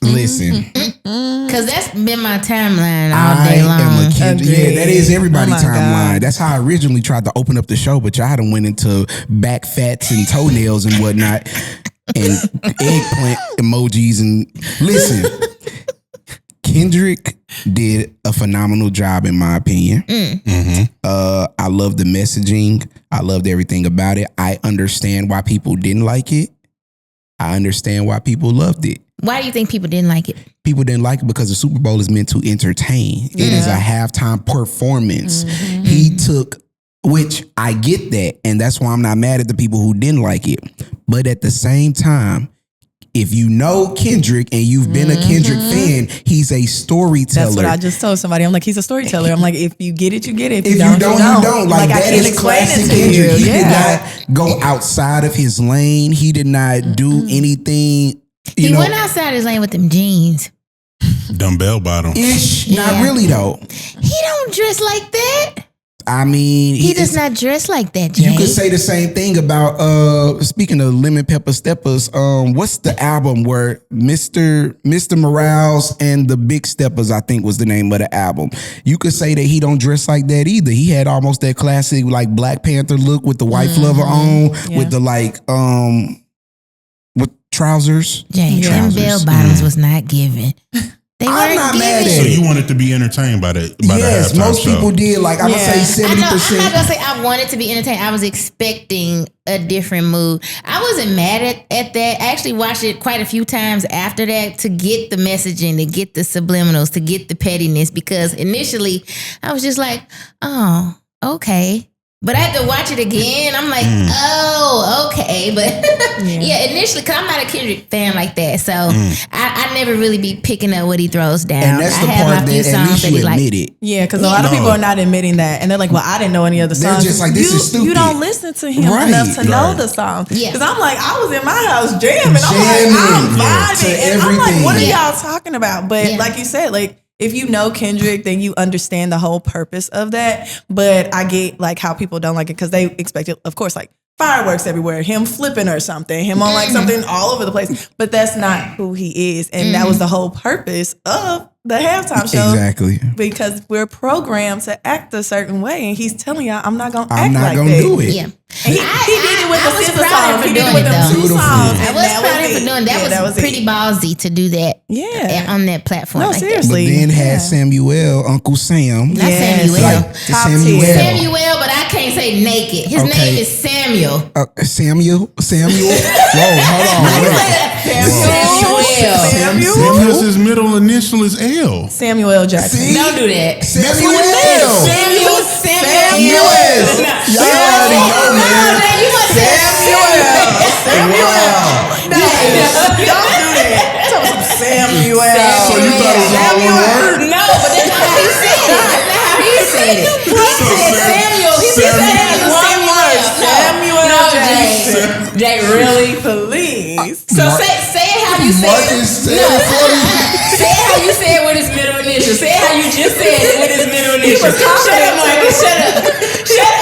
listen. Because that's been my timeline all day long. I am a Kendrick. Yeah, that is everybody's timeline. God. That's how I originally tried to open up the show, but y'all done went into back fats and toenails and whatnot, and eggplant emojis. And listen, Kendrick did a phenomenal job in my opinion. I love the messaging. I loved everything about it. I understand why people didn't like it. I understand why people loved it. Why do you think people didn't like it? People didn't like it because the Super Bowl is meant to entertain. Yeah. It is a halftime performance. He took, which I get that, and that's why I'm not mad at the people who didn't like it. But at the same time, if you know Kendrick and you've been a Kendrick fan, he's a storyteller. That's what I just told somebody. I'm like, he's a storyteller. I'm like, if you get it, you get it. If you don't, you don't. Like that I can't is explain classic it to Kendrick. you. He did not go outside of his lane. He did not do anything. He went outside his lane with them jeans. Dumbbell bottoms. Not really though. He don't dress like that. I mean, he does not dress like that, Jay. You could say the same thing about speaking of Lemon Pepper Steppers. What's the album where Mr. Morales and the Big Steppers, I think was the name of the album. You could say that he don't dress like that either. He had almost that classic like Black Panther look with the white flubber on, with the like with trousers. Jay, them bell bottoms was not given. I'm not mad at it. So you wanted to be entertained by the yes, most people did. Like I would say 70%. I'm not gonna say I wanted to be entertained. I was expecting a different mood. I wasn't mad at that. I actually watched it quite a few times after that to get the messaging, to get the subliminals, to get the pettiness. Because initially I was just like, oh, okay. But I had to watch it again. I'm like, oh, okay. But initially, because I'm not a Kendrick fan like that, so I never really be picking up what he throws down. And that's the part that at least you admit it. Yeah, because a lot of people are not admitting that, and they're like, "Well, I didn't know any other songs." They're just like, "This is stupid." You don't listen to him enough to know the song. Yeah, because I'm like, I was in my house jamming. I'm vibing, and I'm like, "What are y'all talking about?" But like you said, like. If you know Kendrick, then you understand the whole purpose of that. But I get like how people don't like it because they expect it, of course, like fireworks everywhere, him flipping or something, him on like something all over the place. But that's not who he is. And that was the whole purpose of the halftime show. Exactly. Because we're programmed to act a certain way. And he's telling y'all, I'm not going to I'm act not like gonna that. do it. Yeah. And he did it with the SZA song. He did it with them two songs. I was proud of him for doing that. That was pretty ballsy to do that. Yeah. On that platform. No, like seriously. But then had Samuel, Uncle Sam. Not Samuel. Like Samuel, but I can't say naked. His name is Samuel. Samuel? Whoa, hold on. Samuel's his middle initial is L. Samuel Jackson. See? Don't do that. Samuel. Samuel. Y'all already know, man. You must say Samuel. No, don't do that. Samuel. So you thought it was all one word? No, but that's not how he said it. That's not how he said it. He said Samuel. He said Samuel. One word. Samuel Jackson. Jay, really? Please. So say it how you said it. Say it how you said it with his middle initial. Say it how you just said it with his middle initial. Shut up, Marcus. Shut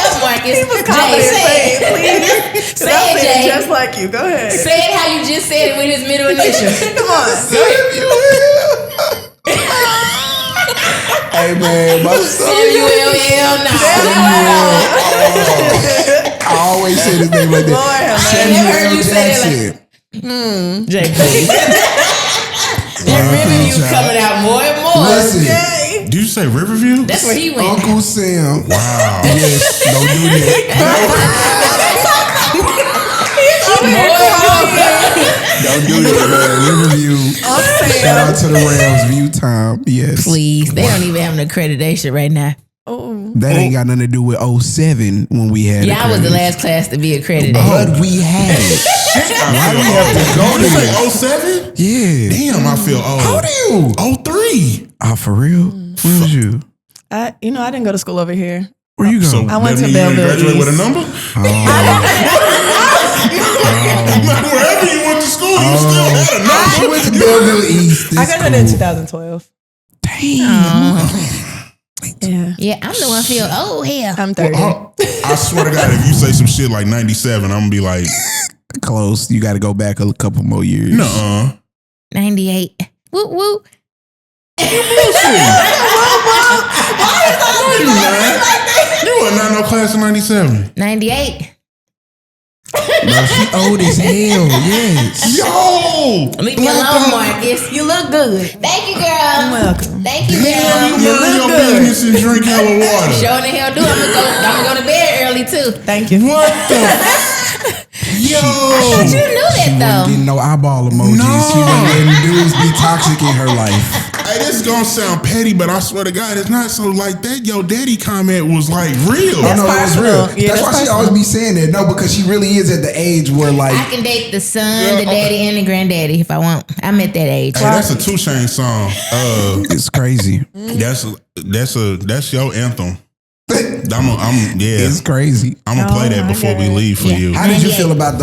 up, Marcus. He was confident. Say it, please. Say it, Jay. Just like you. Go ahead. Say it how you just said it with his middle initial. Come on. Hey man, my Samuel L. I always say this name like that. Samuel Jackson. Jay, please. That Riverview coming out more and more. Listen, Did you say Riverview? That's where he went. Uncle Sam. Wow. Yes, don't do that. Don't do that, man. Riverview. Shout out to the Rams. View time. Yes. Please. They don't even have an accreditation right now. That ain't got nothing to do with 07 when we had Yeah, I was the last class to be accredited. But we had it. Why do we have to go to it? 07? Yeah. Damn, I feel old. How old are you? 03. Oh, for real? Where was you? I didn't go to school over here. Where you going? So I went to that mean you Belleville graduate East. with a number? Wherever you went to school, you still had a number. She went to Belleville East. I graduated in 2012. Damn. Yeah, I'm the one feel old here. I'm 30. I swear to God, if you say some shit like 97, I'm gonna be like, Close. You got to go back a couple more years. nuh-uh. 98. Woo woo. You were not no class in 97. 98. No, she old as hell. Yes. Yo! Leave me alone, Marcus. You look good. Thank you, girl. You're welcome. Thank you, Damn, girl. you mind your business and drink hella water. Showing the hell do. I'm gonna go to bed early too. Thank you. What the? Yo! But you knew that though. Getting no eyeball emojis. No. She wasn't letting dudes be toxic in her life. Hey, this is gonna sound petty, but I swear to God, it's not so like that. Yo, daddy comment was like real. I know it's real. Yeah, that's why she always be saying that. No, because she really is at the age where like I can date the son, the daddy, and the granddaddy if I want. I'm at that age. Hey, that's a 2 Chainz song. it's crazy. That's your anthem. It's crazy. I'm gonna play that before we leave for you. How did you feel about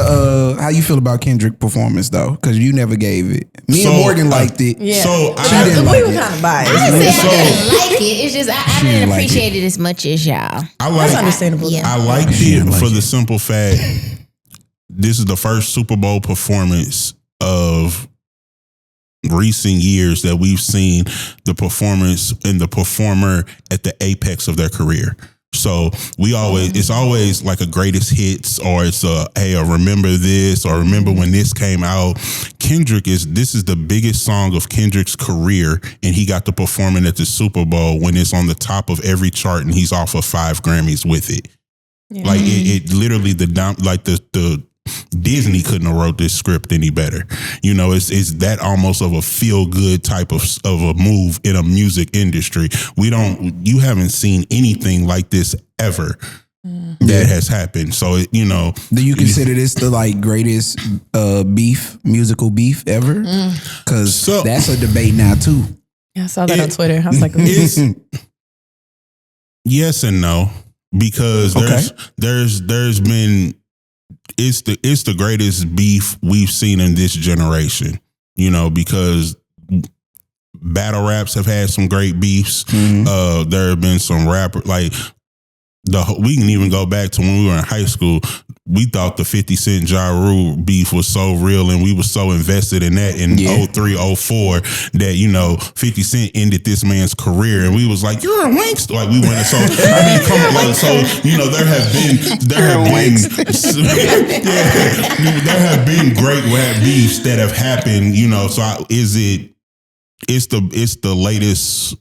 how you feel about Kendrick performance though? Because you never gave it. Me and Morgan liked it. Yeah. So we were kind of biased. I didn't say I didn't like it. It's just I didn't like appreciate it as much as y'all. That's understandable. Yeah. I liked it for the simple fact this is the first Super Bowl performance of recent years that we've seen the performance and the performer at the apex of their career. So it's always like a greatest hits, or it's remember this, or remember when this came out. This is the biggest song of Kendrick's career, and he got to perform it at the Super Bowl when it's on the top of every chart, and he's off of 5 Grammys with it. Yeah. Like it literally the Disney couldn't have wrote this script any better. You know, it's that almost of a feel good type of a move in a music industry. You haven't seen anything like this ever. that has happened. So, you know. Do you consider this the like greatest musical beef ever? Because that's a debate now too. Yeah, I saw that on Twitter. I was like, yes and no, because there's been it's the greatest beef we've seen in this generation. You know, because battle raps have had some great beefs. There have been some rapper like we can even go back to when we were in high school. We thought the 50 Cent Ja Rule beef was so real, and we were so invested in that in 03, 04 that, you know, 50 Cent ended this man's career, and we was like, you're a wankster. Like, we went, so I mean, come on, like, so, you know, there have been great rap beefs that have happened, you know. So it's the latest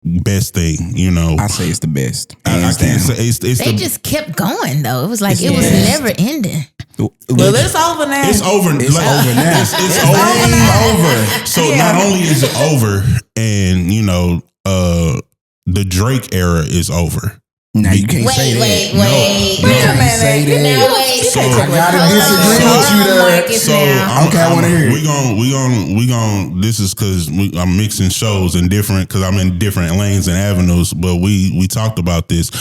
best thing, you know. I say it's the best. I can't say it's they just kept going though. It was like it was never ending. Well, it's over now. It's over. It's over now. It's over. So not only is it over, and you know, the Drake era is over. Now you can't say that. Wait a minute. Say that. Now wait. So I gotta disagree with you there. So I want to hear it. We gon' this is because I'm mixing shows and different, because I'm in different lanes and avenues. But we talked about this.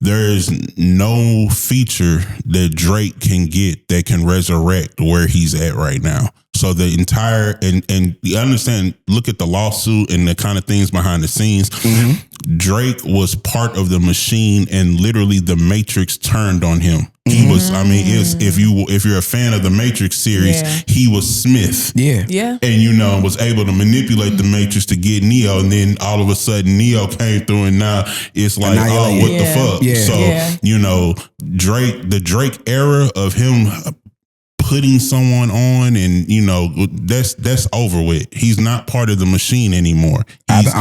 There is no feature that Drake can get that can resurrect where he's at right now. So the entire and you understand, look at the lawsuit and the kind of things behind the scenes. Drake was part of the machine, and literally the Matrix turned on him. He was, I mean, if you're a fan of the Matrix series, he was Smith. Yeah. And, you know, was able to manipulate the Matrix to get Neo. And then all of a sudden Neo came through, and now it's like, oh, what the fuck? So, you know, the Drake era of him putting someone on, and you know, that's over with. He's not part of the machine anymore. He's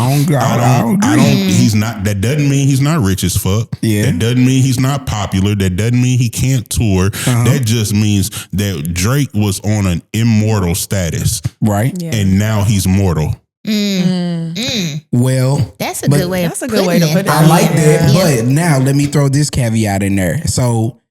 not. That doesn't mean he's not rich as fuck. That doesn't mean he's not popular. That doesn't mean he can't tour. That just means that Drake was on an immortal status, right? And now he's mortal. Well, that's a good way. That's a good way to put it. I like that. But now let me throw this caveat in there. So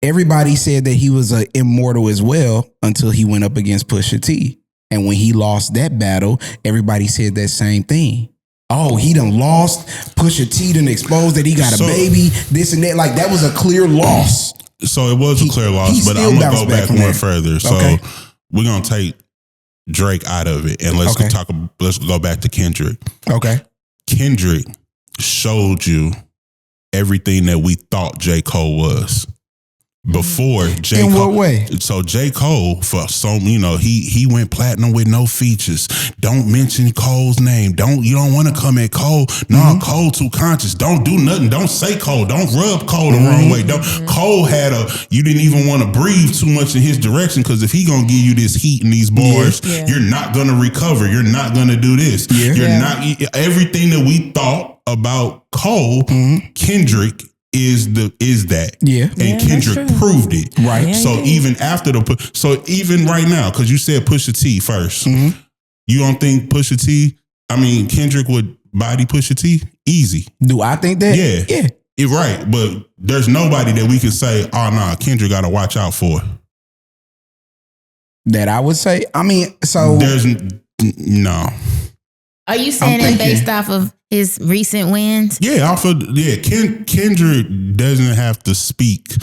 everybody said that he was an immortal as well until he went up against Pusha T. And when he lost that battle, everybody said that same thing. Oh, he done lost. Pusha T done exposed that he got a baby, this and that. Like, that was a clear loss. So it was a clear loss, but I'm going to go back one further. So we're going to take Drake out of it, and let's go back to Kendrick. Okay. Kendrick showed you everything that we thought J. Cole was. Before J. Cole. In what way? So J. Cole, for some, you know, he went platinum with no features. Don't mention Cole's name. You don't want to come at Cole. No, Cole too conscious. Don't do nothing. Don't say Cole. Don't rub Cole the wrong way. Cole you didn't even want to breathe too much in his direction, because if he gonna give you this heat and these bars, you're not gonna recover. You're not gonna do this. You're not everything that we thought about Cole, Kendrick is that. And Kendrick proved it. Right. So even after even right now, because you said Pusha T first, you don't think Pusha T, I mean, Kendrick would body Pusha T? Easy. Do I think that? Yeah. You're right. But there's nobody that we can say, oh, nah, Kendrick got to watch out for. That I would say? I mean, so. There's no. Are you saying that based off of his recent wins? Yeah, Kendrick doesn't have to speak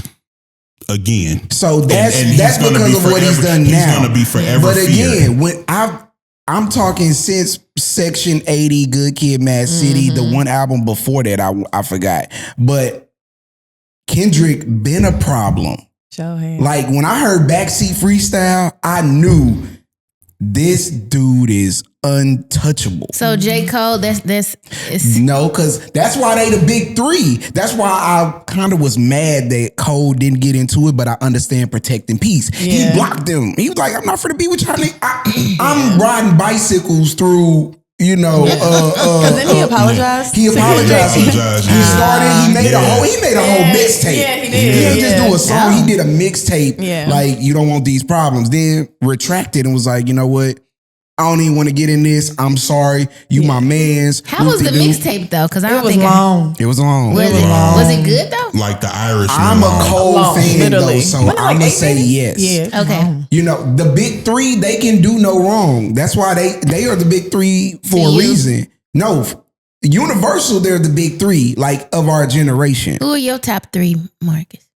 again. So that's because of what he's done now. He's gonna be forever. But again, when I'm talking since Section 80, Good Kid, Mad City, the one album before that, I forgot. But Kendrick been a problem. Like when I heard Backseat Freestyle, I knew this dude is untouchable. So J. Cole, no, because that's why they the big three. That's why I kind of was mad that Cole didn't get into it, but I understand protecting peace. He blocked them. He was like, I'm not for to be with y'all. I'm riding bicycles through, you know, then he apologized. He apologized. He started. He made a whole mixtape. Yeah, he did. He didn't just do a song. He did a mixtape. Like, you don't want these problems. Then retracted and was like, you know what? I don't even want to get in this. I'm sorry. You my mans. How was the mixtape though? Because I don't think long. It was long. Was it good though? Like the Irishman. I'm a Cole fan literally. though, so I'm gonna say yes. Yeah. Okay. You know, the big three, they can do no wrong. That's why they are the big three for a reason. No, Universal, they're the big three, like of our generation. Who are your top three, Marcus?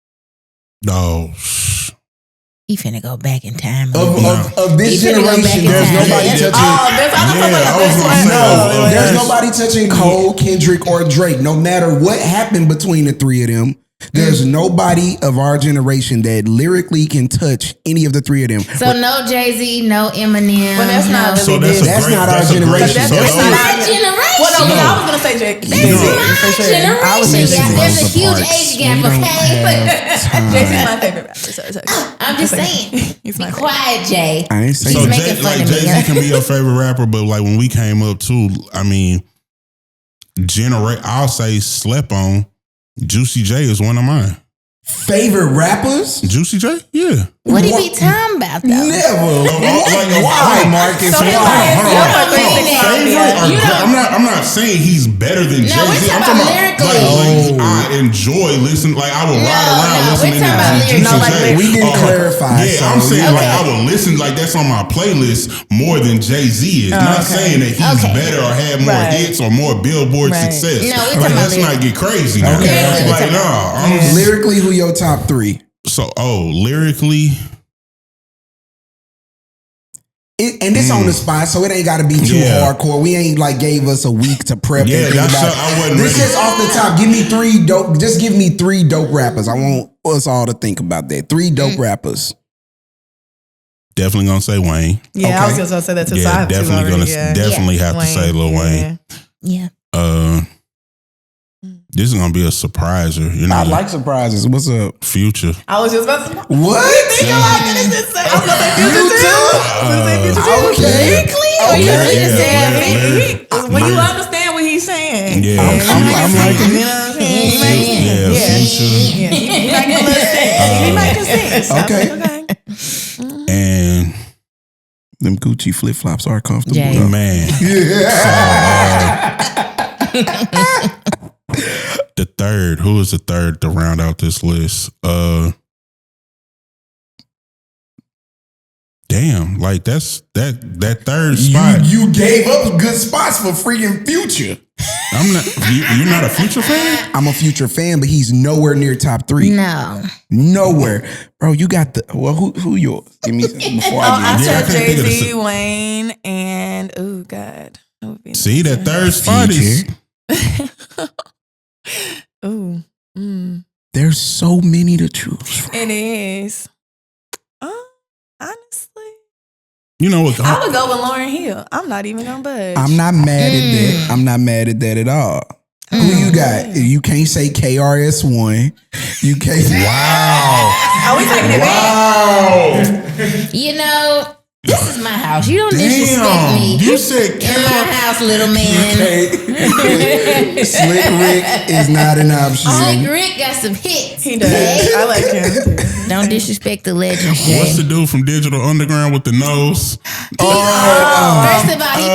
No. He finna go back in time. Of this generation, there's nobody touching. There's nobody touching Cole, Kendrick, or Drake. No matter what happened between the three of them, there's nobody of our generation that lyrically can touch any of the three of them. So no Jay-Z, no Eminem. Well, that's not So really that's not our generation. That's not our generation. Well, no, I was gonna say Jay-Z. Generation. There's a huge age gap. Okay, Jay-Z's my favorite rapper. I'm just saying. He's my Quiet, Jay. I ain't saying So making fun of me. Jay-Z can be your favorite rapper, but like when we came up too, I mean, I'll say slept on. Juicy J is one of mine. favorite rappers. Juicy J? Yeah. What he be talking about though? Never. Why, Marcus? So I'm not saying he's better than Jay-Z. We're talking about lyrically. I enjoy listening. Like I will ride around listening to Juicy J. We didn't clarify. Yeah, I'm saying like I will listen. Like that's on my playlist more than Jay-Z is. Not saying that he's better or had more hits or more Billboard success. No, we're talking about let's not get crazy. Now. Like lyrically, who your top three? So, lyrically. And this on the spot, so it ain't got to be too hardcore. We ain't like gave us a week to prep. Yeah, and think about it. I wasn't this ready. is off the top. Give me three dope. Just give me three dope rappers. I want us all to think about that. Three dope rappers. Definitely gonna say Wayne. Yeah, okay. I was gonna say that too. Yeah, definitely have to say Lil Wayne. Yeah. This is gonna be a surpriser. You know, I like surprises. What's up? Future. I was just about to. What? I was gonna say Future too. Okay. When you understand what he's saying. Yeah, I'm liking You know what I'm saying? Future. He might just sing. Okay. And them Gucci flip flops are comfortable. Yeah. man, the third. Who is the third to round out this list? Damn, like that's that third spot. You gave up good spots for freaking Future. I'm not. You're not a Future fan? I'm a Future fan, but he's nowhere near top three. No. Nowhere, bro. You got the who yours? Give me before I I said can't think of Jay-Z, Wayne, and oh god. See that third spot is. Ooh. There's so many to choose from. It is. Honestly. You know what? I would go with Lauryn Hill. I'm not even gonna budge. I'm not mad at that. I'm not mad at that at all. Who you got? You can't say KRS-One. You can't. Wow. Are we taking it back? You know, this is my house. You don't disrespect me. You said in my house, little man. Slick Rick is not an option. Slick Rick got some hits. He does. I like him. Don't disrespect the legend. What's the dude from Digital Underground with the nose? First of all, he You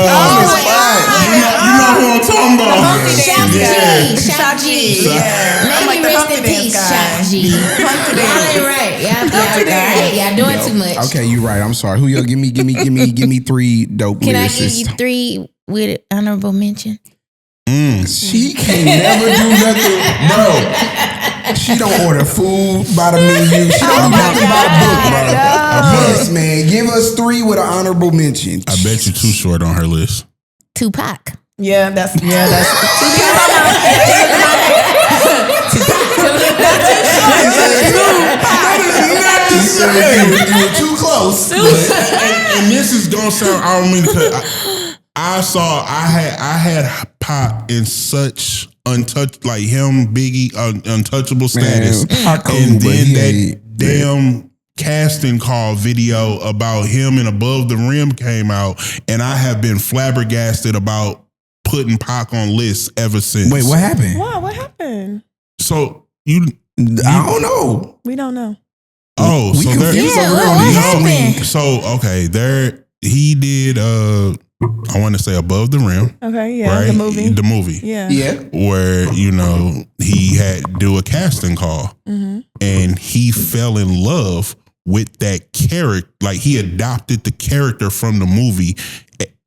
know who I'm talking about? Shout G. Maybe rest in peace, Shout G. Y'all ain't right. Y'all doing too much. Okay, you're right. I'm sorry. Who y'all? Give me three dope Can lyricists. I give you three with honorable mention? She can never do nothing, bro. She don't order food by the menu. She don't do nothing by the book, bro. Yes, man. Give us three with an honorable mention. I bet you too short on her list. Tupac. Yeah, that's You were too close. And this is gonna sound. I don't mean to cut. I had Pop in such like him, Biggie, untouchable status, and then that damn casting call video about him and Above the Rim came out, and I have been flabbergasted about putting Pac on lists ever since. Wait, what happened? Wow, what happened? So I don't know. We don't know. Oh, we so confused Yeah, over what on these. happened? So okay, there he did I want to say Above the Rim. Okay, yeah, right? the movie. The movie. Yeah. Where, he had to do a casting call and he fell in love with that character. Like he adopted the character from the movie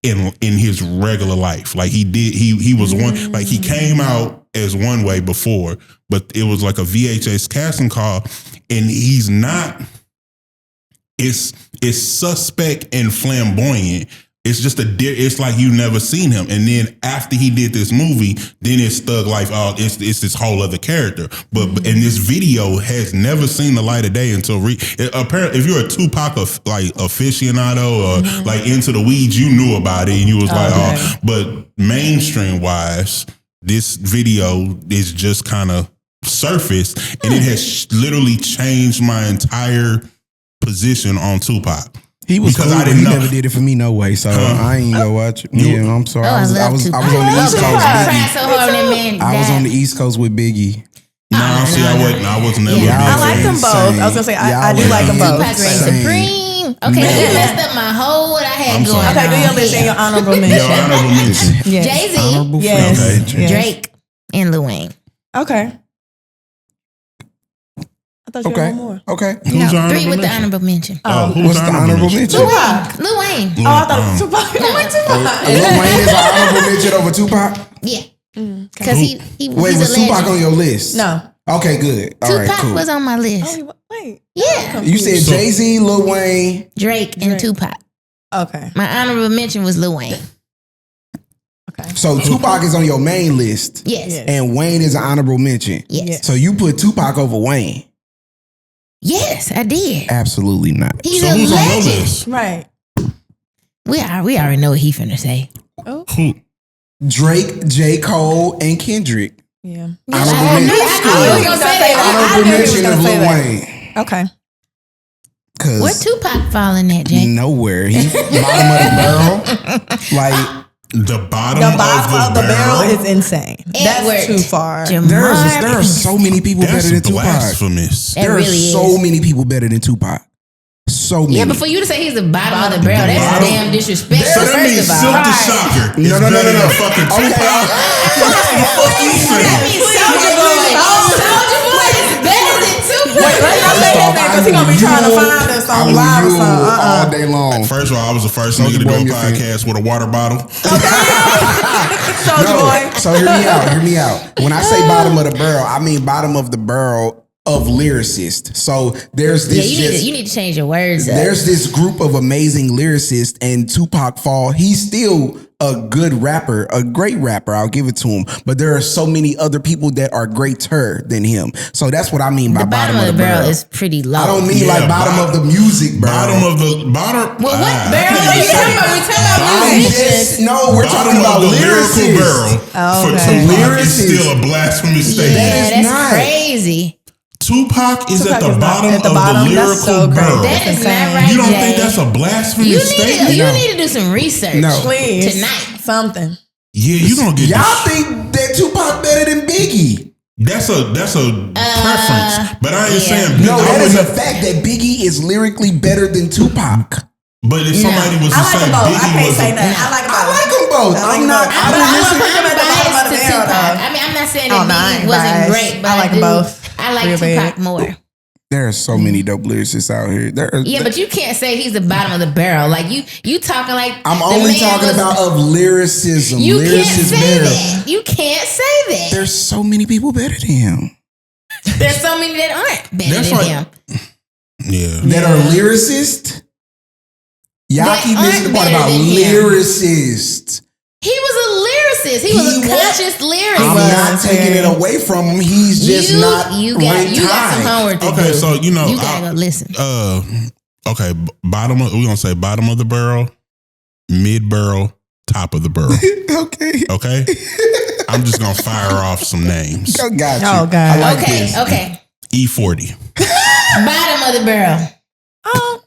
in his regular life. Like he was one, like he came out as one way before, but it was like a VHS casting call and he's not, it's suspect and flamboyant. It's just it's like you never seen him. And then after he did this movie, then it's Thug Life. Oh, it's this whole other character. But and this video has never seen the light of day until apparently, if you're a Tupac aficionado or like into the weeds, you knew about it and you was but mainstream wise, this video is just kind of surfaced and it has literally changed my entire position on Tupac. He was cool, but he never did it for me no way, so I ain't gonna watch it. Yeah, I'm sorry. I was on the East Coast. I was on the East Coast with Biggie. I wasn't never. I like them both. I was gonna say I do like them both. Supreme. Okay, you messed up my whole what I had going on. Okay, do your list and your honorable mention. Your honorable mention. Jay-Z. Yes. Drake and Lil Wayne. Okay. I thought you had one more. Okay. Who's 3 with the honorable mention. What's the honorable mention? Tupac. Lil Wayne. Oh, I thought it was Tupac. Lil Wayne is an honorable mention over Tupac? Yeah. Because he Wait, was Tupac on your list? No. Okay, good. All right, Tupac cool. was on my list. Oh, wait. Yeah. You said Jay-Z, Lil Wayne, Drake and Tupac. Okay. My honorable mention was Lil Wayne. Okay. So Tupac is on your main list. Yes. And Wayne is an honorable mention. Yes. So you put Tupac over Wayne? Yes, I did. Absolutely not. He's a legend. Right. We already know what he finna say. Oh. Drake, J. Cole, and Kendrick. Yeah. Honorable mention of Lil Wayne. Okay. Where Tupac falling at, Jay? Nowhere. He bottom of the barrel. Like the bottom of the barrel is insane. That's too far. There are so many people better than Tupac. Blasphemous. There are so many people better than Tupac. So many. Yeah, but for you to say he's the bottom of the barrel, that's damn disrespectful. So that means Silk the Shocker is better than fucking Tupac. What the fuck you saying? That means Soulja Boy is better than Tupac. Wait, let's not say that because he's gonna be trying to find us on live or something. All day long. First of all, I was the first nigga to do a podcast with a water bottle. Soulja Boy. So hear me out. When I say bottom of the barrel, I mean bottom of the barrel of lyricists. So there's this. You need to change your words up. There's this group of amazing lyricists, and Tupac he's still a good rapper, a great rapper. I'll give it to him. But there are so many other people that are greater than him. So that's what I mean by the bottom of the barrel. Is pretty low. I don't mean like bottom of the music barrel. Bottom. Well, what barrel are you talking about? We talking about musicians. No, we're talking about lyrical barrel. For Tupac is still a blasphemous statement. Yeah, that's crazy. Tupac is at the bottom of the lyrical barrel. That is not right. You don't think that's a blasphemous statement? You need to do some research. Please. Tonight. Something. Yeah, you don't get y'all think that Tupac better than Biggie? That's a preference. But I ain't saying Biggie. No, that is a fact that Biggie is lyrically better than Tupac. But if somebody was to say Biggie was I like them both. I'm not biased to Tupac. I mean, I'm not saying that Biggie wasn't great, but I like both. I like Tupac more. There are so many dope lyricists out here. But you can't say he's the bottom of the barrel. Like you talking like I'm only talking about of lyricism. You can't say that. You can't say that. There's so many people better than him. There's so many that aren't better than him. Yeah. That are lyricists. Y'all keep missing the part about lyricists. He was a lyricist. He was a conscious lyricist. I'm not taking it away from him. He's just not you got some homework to do. Okay, so you gotta go listen. Okay, we're gonna say bottom of the barrel, mid barrel, top of the barrel. Okay. I'm just gonna fire off some names. Got you. Oh God. I like this. Okay. E40. Bottom of the barrel. Oh.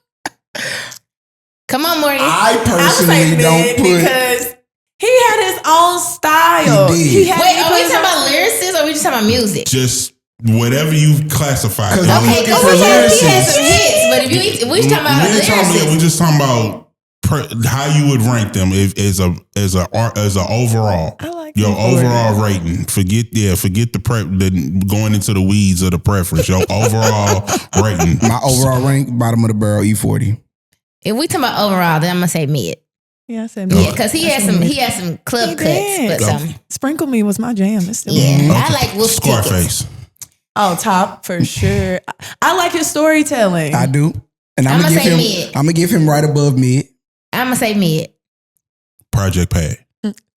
Come on, Morgan. I personally don't put. Because he had his own style. He did. Wait, are we talking about lyricists or are we just talking about music? Just whatever you classify. Okay, he has some hits, but if we talking about lyricists. We're just talking about how you would rank them as a overall. I like your overall rating. Forget the going into the weeds of the preference. Your overall rating. My overall rank, bottom of the barrel, E40. If we talk about overall, then I'm gonna say mid. Yeah, I said mid. Yeah, because he had some club cuts, but Sprinkle Me was my jam. It's still I like Wolf Scarface. Oh, top for sure. I like his storytelling. I do, and I'm gonna give him right above mid. I'm gonna say mid. Project Pad.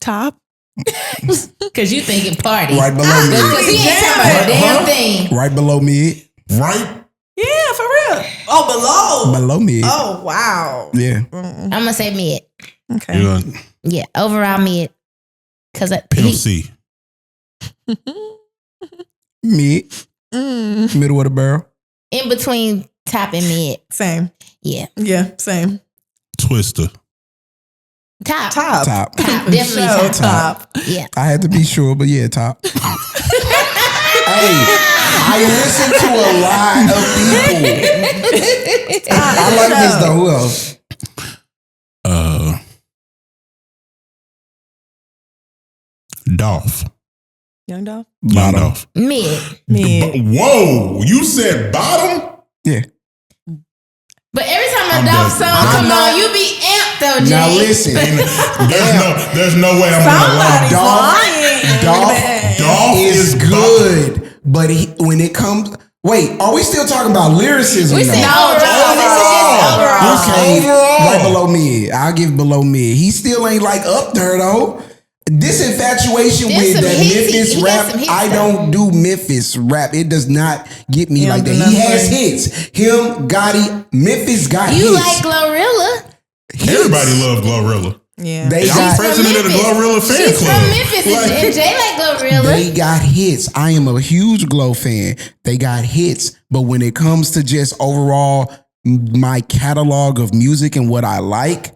Top. Because you thinking party. Right below mid. Because he ain't talking about a damn thing. Right below mid. Right? Yeah, for real. Oh, below. Below mid. Oh, wow. Yeah. I'm gonna say mid. Okay. Yeah, overall mid. Because Pimp C. Mid. Middle of the barrel. In between top and mid. Same. Yeah. Yeah, same. Twister. Top. Definitely top. Yeah. I had to be sure, but yeah, top. Hey, I listen to a lot of people. I like this though. Who else? Dolph. Young Dolph? Bottom. Dolph. Mid. Whoa, you said bottom? Yeah. But every time a Dolph song come on, you be amped though, Jay. Now listen. There's no way I'm gonna lie. Dolph is good. But when it comes, wait, are we still talking about lyricism? We said overall. Okay, right below mid. I'll give below mid. He still ain't like up there though. This infatuation with that Memphis rap, I don't do Memphis rap. It does not get me like that. He has hits. Him, Gotti, Memphis got hits. You like Glorilla? Everybody love Glorilla. Yeah. I'm president of the Glorilla fan She's club. from Memphis, and Jay like Glorilla. They got hits. I am a huge Glow fan. They got hits. But when it comes to just overall my catalog of music and what I like,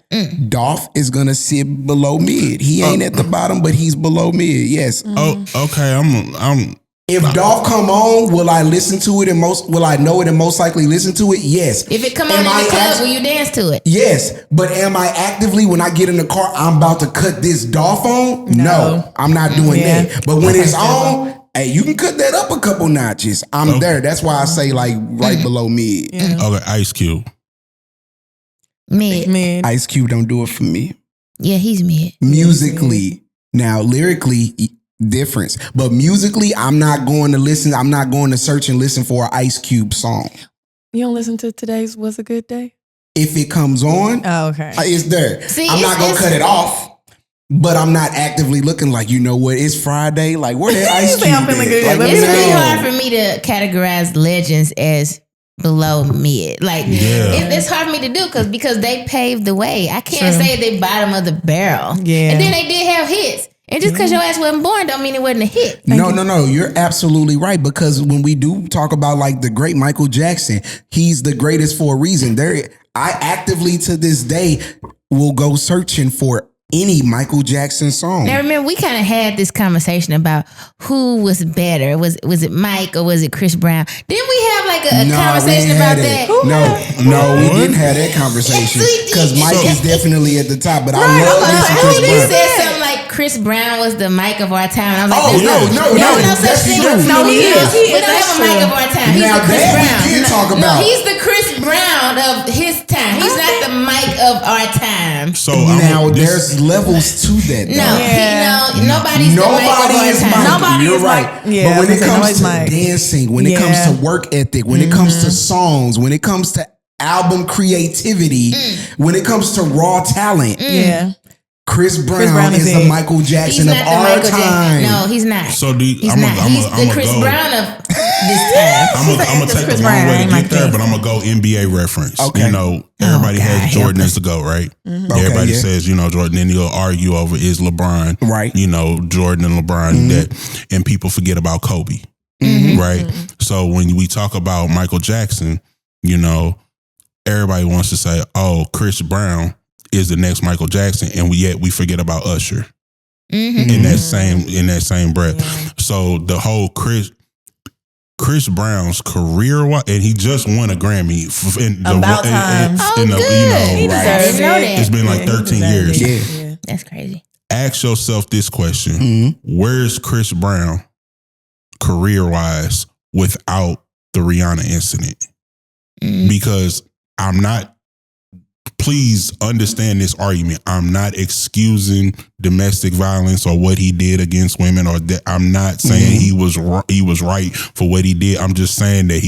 Dolph is gonna sit below mid. He ain't at the bottom, but he's below mid. Yes. Oh, okay. I'm. If Dolph come on, will I listen to it and will I know it and most likely listen to it? Yes. If it come on in the club, will you dance to it? Yes. But am I actively, when I get in the car, I'm about to cut this Dolph on? No, I'm not doing that. But when it's on, hey, you can cut that up a couple notches. I'm there. That's why I say like right below mid. Yeah. Okay, Ice Cube. Mid. Ice Cube don't do it for me. Yeah, he's mid. Musically. Now, lyrically, difference. But musically, I'm not going to listen. I'm not going to search and listen for an Ice Cube song. You don't listen to today's Was a Good Day? If it comes on, okay, it's there. See, I'm not going to cut it off. But I'm not actively looking like, you know what, it's Friday. Like, where that Ice Cube I'm feeling good. Like, it's really hard for me to categorize legends as below mid. Like, it's hard for me to do because they paved the way. I can't say they bottom of the barrel. Yeah. And then they did have hits. And just because your ass wasn't born don't mean it wasn't a hit. No. You're absolutely right. Because when we do talk about like the great Michael Jackson, he's the greatest for a reason. I actively to this day will go searching for any Michael Jackson song. Now remember, we kind of had this conversation about who was better. Was it Mike or was it Chris Brown? Didn't we have like a conversation about that? No, we didn't have that conversation because Mike is definitely at the top. But I love this Chris Brown. You said something like Chris Brown was the Mike of our time. I was like, no, such thing. No, he is. We don't have a Mike of our time. He's the Chris Brown. We did talk about. No, he's the Chris Brown of his time. He's not the Mike of our time. So now there's levels to that. Nobody's the Mike of our time. Nobody is right. Yeah, but when it comes to dancing, when it comes to work ethic, when it comes to songs, when it comes to album creativity, when it comes to raw talent, Chris Brown is the Michael Jackson of our time. No, he's not. So he's the Chris Brown of this time. I'm gonna take the long way to get there, but I'm gonna go NBA reference. Okay. You know, everybody has Jordan as the GOAT, right? Everybody says, you know, Jordan, then you'll argue over is LeBron, right? You know, Jordan and LeBron, that, and people forget about Kobe, right? So when we talk about Michael Jackson, you know, everybody wants to say, oh, Chris Brown is the next Michael Jackson, and yet we forget about Usher in that same breath. So the whole Chris Brown's career, and he just won a Grammy About time. It's been like 13 years. Yeah, that's crazy. Ask yourself this question: Where's Chris Brown, career-wise, without the Rihanna incident? Because I'm not. Please understand this argument. I'm not excusing domestic violence or what he did against women, or that I'm not saying he was right for what he did. I'm just saying that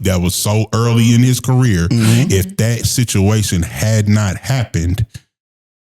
that was so early in his career. If that situation had not happened,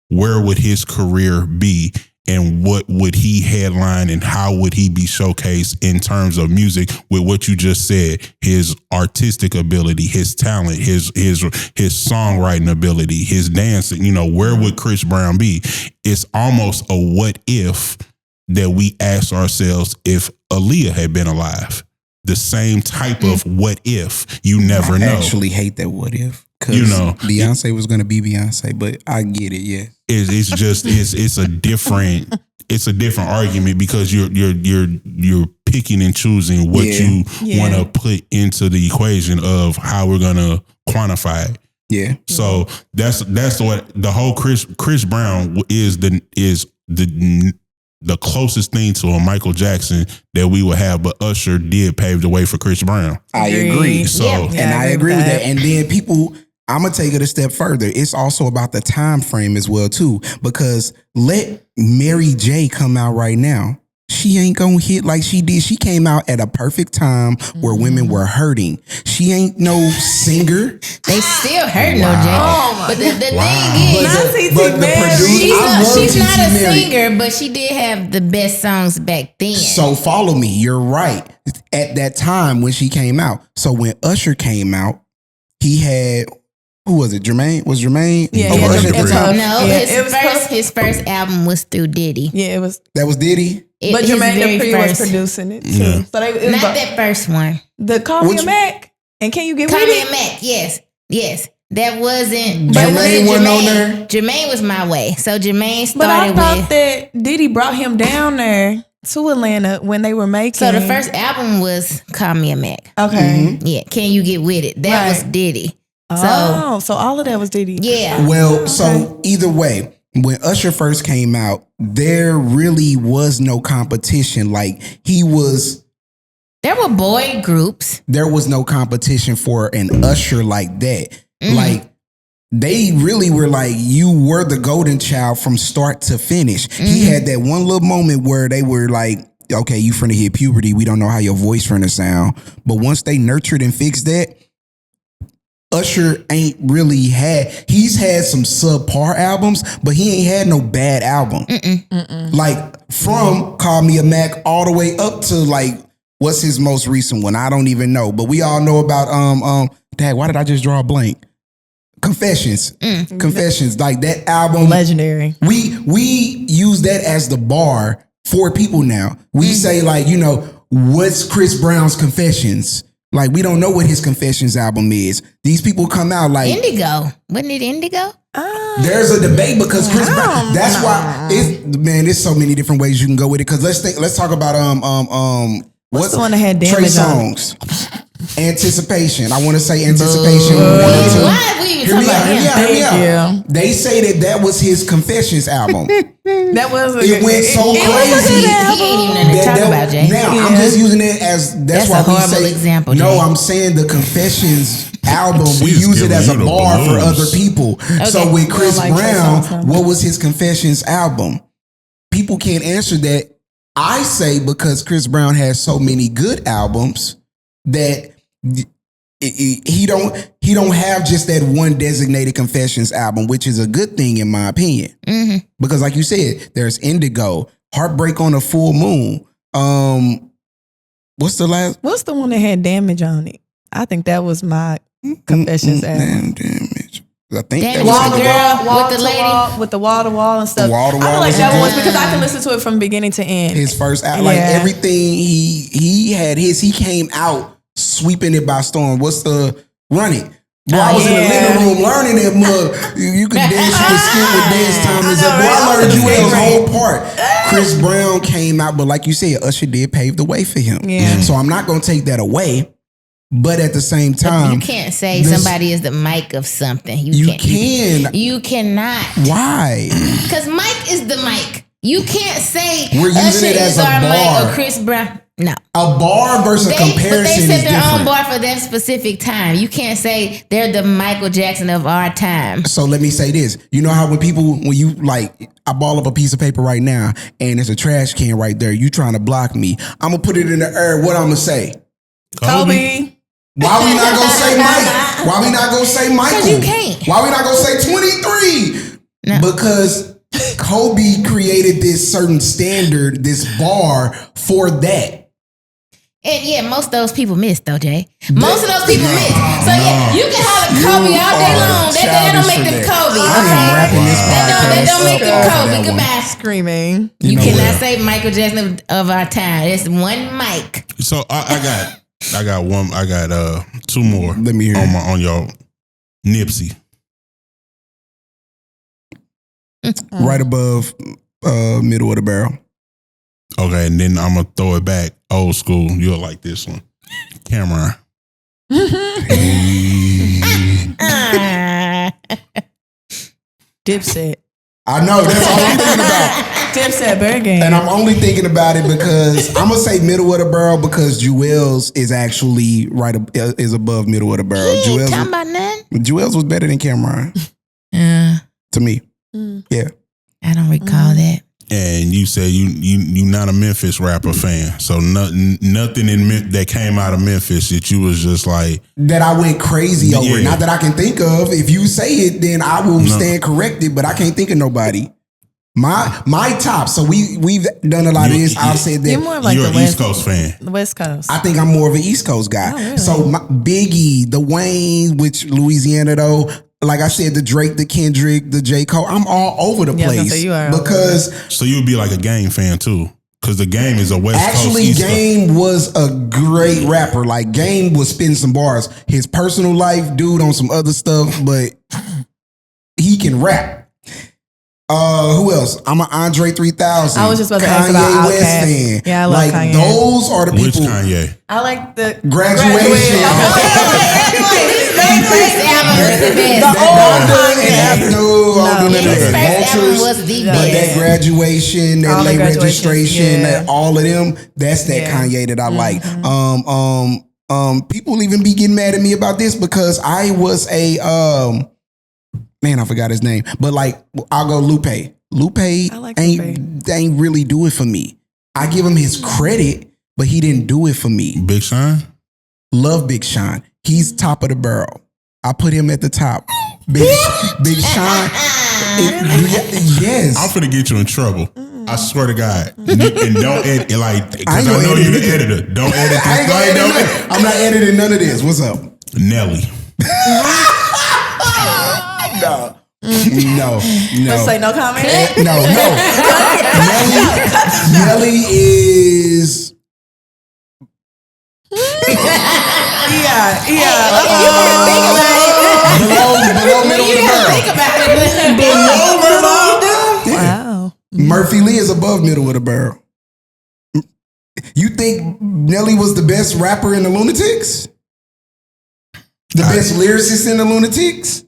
where would his career be? And what would he headline, and how would he be showcased in terms of music with what you just said, his artistic ability, his talent, his songwriting ability, his dancing, where would Chris Brown be? It's almost a what if that we ask ourselves if Aaliyah had been alive. The same type of what if. You never know. I actually hate that what if. Because Beyonce was going to be Beyonce, but I get it, yeah. It's a different argument, because you're picking and choosing what you want to put into the equation of how we're going to quantify it. Yeah. So that's what the whole Chris Brown is the closest thing to a Michael Jackson that we would have, but Usher did pave the way for Chris Brown. I agree. So I agree with that. And then I'm gonna take it a step further. It's also about the time frame as well too, because let Mary J come out right now. She ain't gonna hit like she did. She came out at a perfect time where women were hurting. She ain't no singer. They still hurting Jay. But the thing is, she's not a singer, but she did have the best songs back then. So follow me. You're right. At that time when she came out. So when Usher came out, he had. Who was it? Jermaine? Was Jermaine? Yeah. His first album was through Diddy. Yeah, it was. That was Diddy? But Jermaine Dupri was producing it too. Yeah. So not that first one. The Call Me a Mac and Can You Get With It? Call Me a Mac, yes. That wasn't Jermaine wasn't on there. Jermaine was My Way. So Jermaine started But I thought that Diddy brought him down there to Atlanta when they were making. So the first album was Call Me a Mac. Okay. Yeah, Can You Get With It? That was Diddy. So all of that was Diddy. Yeah. Well, so either way, when Usher first came out, there really was no competition. Like there were boy groups. There was no competition for an Usher like that. Like they really were like, you were the golden child from start to finish. He had that one little moment where they were like, okay, you finna hit puberty. We don't know how your voice finna sound. But once they nurtured and fixed that, Usher ain't really he's had some subpar albums, but he ain't had no bad album. Like from Call Me a Mac all the way up to like, what's his most recent one? I don't even know, but we all know about, Dad, why did I just draw a blank? Confessions. Confessions. Like that album. Legendary. We use that as the bar for people now. We say like, what's Chris Brown's Confessions? Like, we don't know what his Confessions album is. These people come out like Indigo. Wasn't it Indigo? There's a debate because Chris Brown. That's why there's so many different ways you can go with it. Because let's talk about what's the one that had Damage Trey Songz? Anticipation. I want to say Anticipation. Why we even talking about him? Hear me out. They say that was his Confessions album. That was it went so crazy. He ain't even nothing to talk about, Jay. Now I'm just using it as that's why a horrible example. No, Jay. I'm saying the Confessions album. We use it as a bar for other people. Okay. So with Chris Brown, what was his Confessions album? People can't answer that. I say because Chris Brown has so many good albums that he don't have just that one designated Confessions album, which is a good thing in my opinion. Because like you said, there's Indigo, Heartbreak on a Full Moon. What's the one that had Damage on it? I think that was my Confessions album. Damage. I think that was with the lady with the wall to wall and stuff. Wall to wall. I feel like that was because I can listen to it from beginning to end. His first album, like everything he had he came out sweeping it by storm. What's the Run It? Bro, I was in the living room learning that mug. You could dance, you could skip with Dance Time. I learned Jewel's whole part. Chris Brown came out, but like you said, Usher did pave the way for him. Yeah. So I'm not going to take that away. But at the same time, you can't say somebody is the mic of something. You cannot. Why? Because Mike is the mic. You can't say we're using Usher it as is a our bar. Mic or Chris Brown. No. A bar versus a comparison but they set is their different. own bar for that specific time. You can't say they're the Michael Jackson of our time. So let me say this. You know how when you like, I ball up a piece of paper right now and there's a trash can right there. You trying to block me. I'm going to put it in the air. What I'm going to say? Kobe. Why we not going to say Mike? Why we not going to say Michael? Because you can't. Why we not going to say 23? No. Because Kobe created this certain standard, this bar for that. And yeah, most of those people miss though, Jay. Most of those people miss. So yeah, you can holler Kobe all day long. That don't make them Kobe. That don't make them Kobe. Goodbye. Screaming. You cannot say Michael Jackson of our time. It's one mic. So I got two more. Let me hear on y'all. Nipsey. Right above middle of the barrel. Okay, and then I'm gonna throw it back old school. You'll like this one. Cameron. Dipset. I know, that's all I'm thinking about. Dipset Bird Game. And I'm only thinking about it because I'm gonna say middle of the barrel because Jewel's is actually is above middle of the barrel. He ain't talking about nothing. Jewel's was better than Cameron. To me. Yeah. I don't recall that. And you say you not a Memphis rapper fan, so nothing that came out of Memphis that you was just like that I went crazy over. Not that I can think of. If you say it, then I will stand corrected. But I can't think of nobody. My top. So we've done a lot of this. I've said that you're more like you're an East Coast fan. The West Coast. I think I'm more of an East Coast guy. Oh, really? So Biggie, the Wayne, which Louisiana though. Like I said, the Drake, the Kendrick, the J. Cole, I'm all over the place. You are because so you'd be like a Game fan too, because the Game is a West Coast. Actually, Game was a great rapper. Like Game was spitting some bars. His personal life, dude, on some other stuff, but he can rap. Who else? I'm an Andre 3000. I was just about to ask Kanye about West Outkast. fan. Yeah, I love like Kanye. Those are the people. Which Kanye? I like the Graduation. Was the best. But that graduation, that all late registration, that all of them, that's that Kanye that I like. People even be getting mad at me about this because I was a man, I forgot his name. But like I'll go Lupe. Lupe ain't really do it for me. I give him his credit, but he didn't do it for me. Big Sean? Love Big Sean. He's top of the barrel. I put him at the top. Big Sean. Yes. I'm finna get you in trouble. I swear to God. And don't edit because I know you're the editor. Don't edit this. I'm not editing none of this. What's up? Nelly. No. Let's say no comment. No. Nelly is. Yeah. Below middle of the barrel. Wow. Murphy Lee is above middle of the barrel. You think Nelly was the best rapper in the Lunatics? The best lyricist in the Lunatics?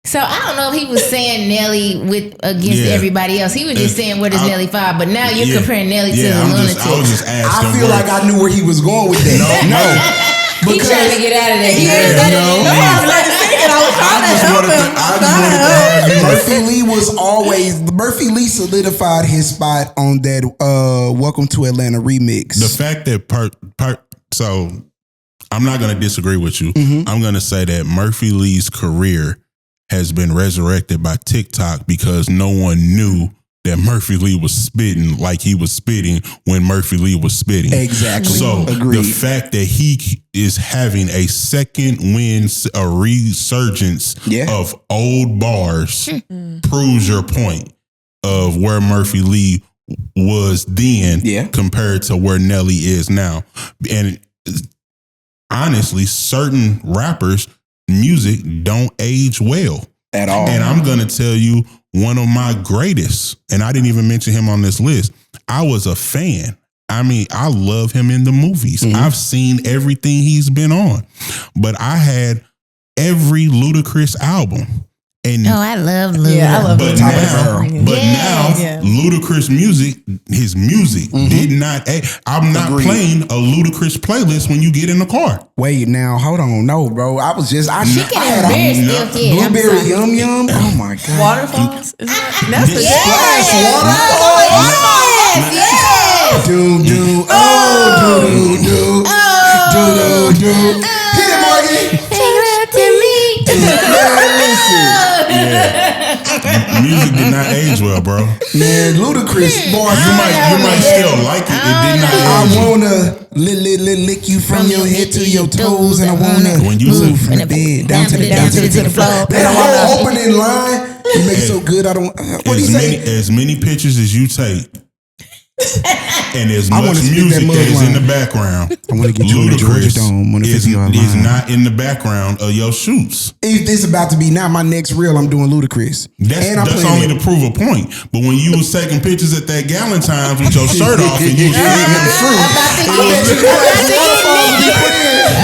So I don't know if he was saying Nelly against everybody else. He was just saying where does Nelly fall. But now you're comparing Nelly to the Lunatics. I was just asking. I feel like I knew where he was going with that. No. He's trying to get out of there. Murphy Lee solidified his spot on that Welcome to Atlanta remix. The fact that so I'm not going to disagree with you. Mm-hmm. I'm going to say that Murphy Lee's career has been resurrected by TikTok because no one knew that Murphy Lee was spitting like he was spitting when Murphy Lee was spitting. Exactly. So agreed. The fact that he is having a second wind, a resurgence of old bars proves your point of where Murphy Lee was then compared to where Nelly is now. And honestly, certain rappers' music don't age well at all. And I'm going to tell you one of my greatest, and I didn't even mention him on this list. I was a fan. I mean, I love him in the movies. I've seen everything he's been on, but I had every Ludacris album. And I love Luda. Yeah, I love but Luda. now Ludacris his music did not. I'm not playing a Ludacris playlist when you get in the car. Wait, now hold on, no, bro. I was just I had blueberry yum yum. Oh my god, Waterfalls. That's the Splash Yes. Do do hit it, Morgan. Take it up to me. Music did not age well, bro. Man, Ludacris, boy, You might still like it. It did not age. I wanna lick you from your head to your toes, and I wanna move from the bed down to the floor. And I wanna opening line. You make so good. I don't. What do you say? As many pictures as you take. And as much music that is in the background, I want to get you in the Georgia Dome. is not in the background of your shoots. If this about to be now my next reel, I'm doing Ludacris. That's only to prove a point. But when you was taking pictures at that Galentine's with your shirt off and you was eating them fruit,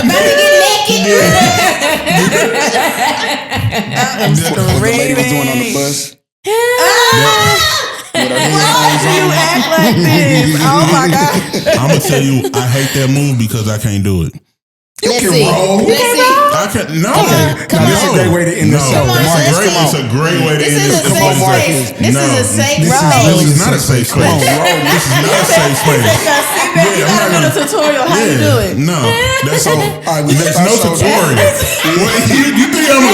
About to get naked. was doing on the bus. Why do you act like this? Oh my God. I'm gonna tell you, I hate that move because I can't do it. Let's see. I can't. No, This is a great way to end the show. It's a great way to end this. This is a safe space. This is not a safe space. This is not a safe space. You gotta do the tutorial how you do it. No, there's no tutorial. You think I'm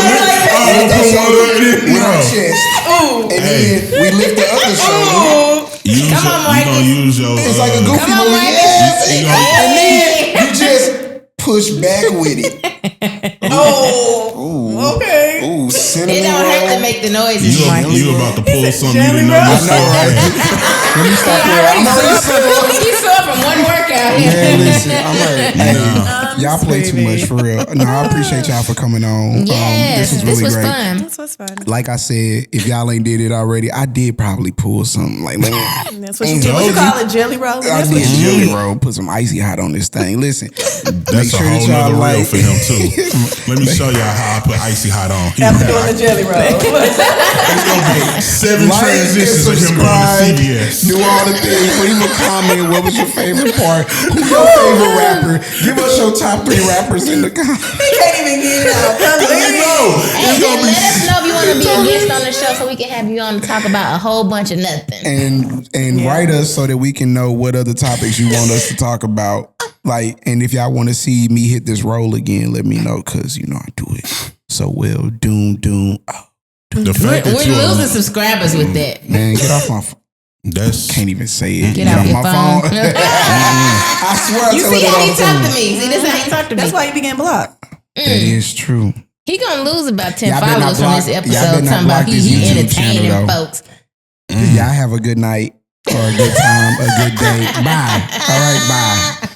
and then we lift the other shoulder. Come on, Marcus. You gonna use your? It's like a goofy movie. And then you just push back with it. Okay. Ooh, cinnamon It don't roll. have to make the noises. You about to pull something you didn't know. I know, right? Let me stop there. I'm already He's sore from one workout. Man, listen, I'm hurt. Hey, y'all play too much for real. No, I appreciate y'all for coming on. Yes, this was really great. fun. This was fun. Like I said, if y'all ain't did it already, I did probably pull something like that. That's what you do. What you call it, jelly roll? I did jelly roll. Put some icy hot on this thing. Listen, make That's sure a whole that y'all nother reel like. for him too. Let me show y'all how I put icy hot on. After doing the jelly roll. It's gonna be 7 Like transitions and of him going to subscribe. CBS. Do all the things. Leave a comment. What was your favorite part? Who's your favorite rapper? Give us your top 3 rappers in the comments. He can't even get it out. Hey, then let us know if you want to be a guest on the show so we can have you on to talk about a whole bunch of nothing. And write us so that we can know what other topics you want us to talk about. Like, and if y'all want to see me hit this roll again, let me know, because you know I do it so well. Doom. The fact that We're losing subscribers with that. Man, get off my phone. Can't even say it. Get off your my phone. I swear I You tell see her how that he all the talk time. to me. See, this is how he talk to me. That's why you be getting blocked. That is true. He gonna lose about 10 Y'all better not followers from this block- y'all better episode not talking about block this he YouTube entertaining channel, though. folks. Y'all have a good night or a good time, a good day. Bye. All right, bye.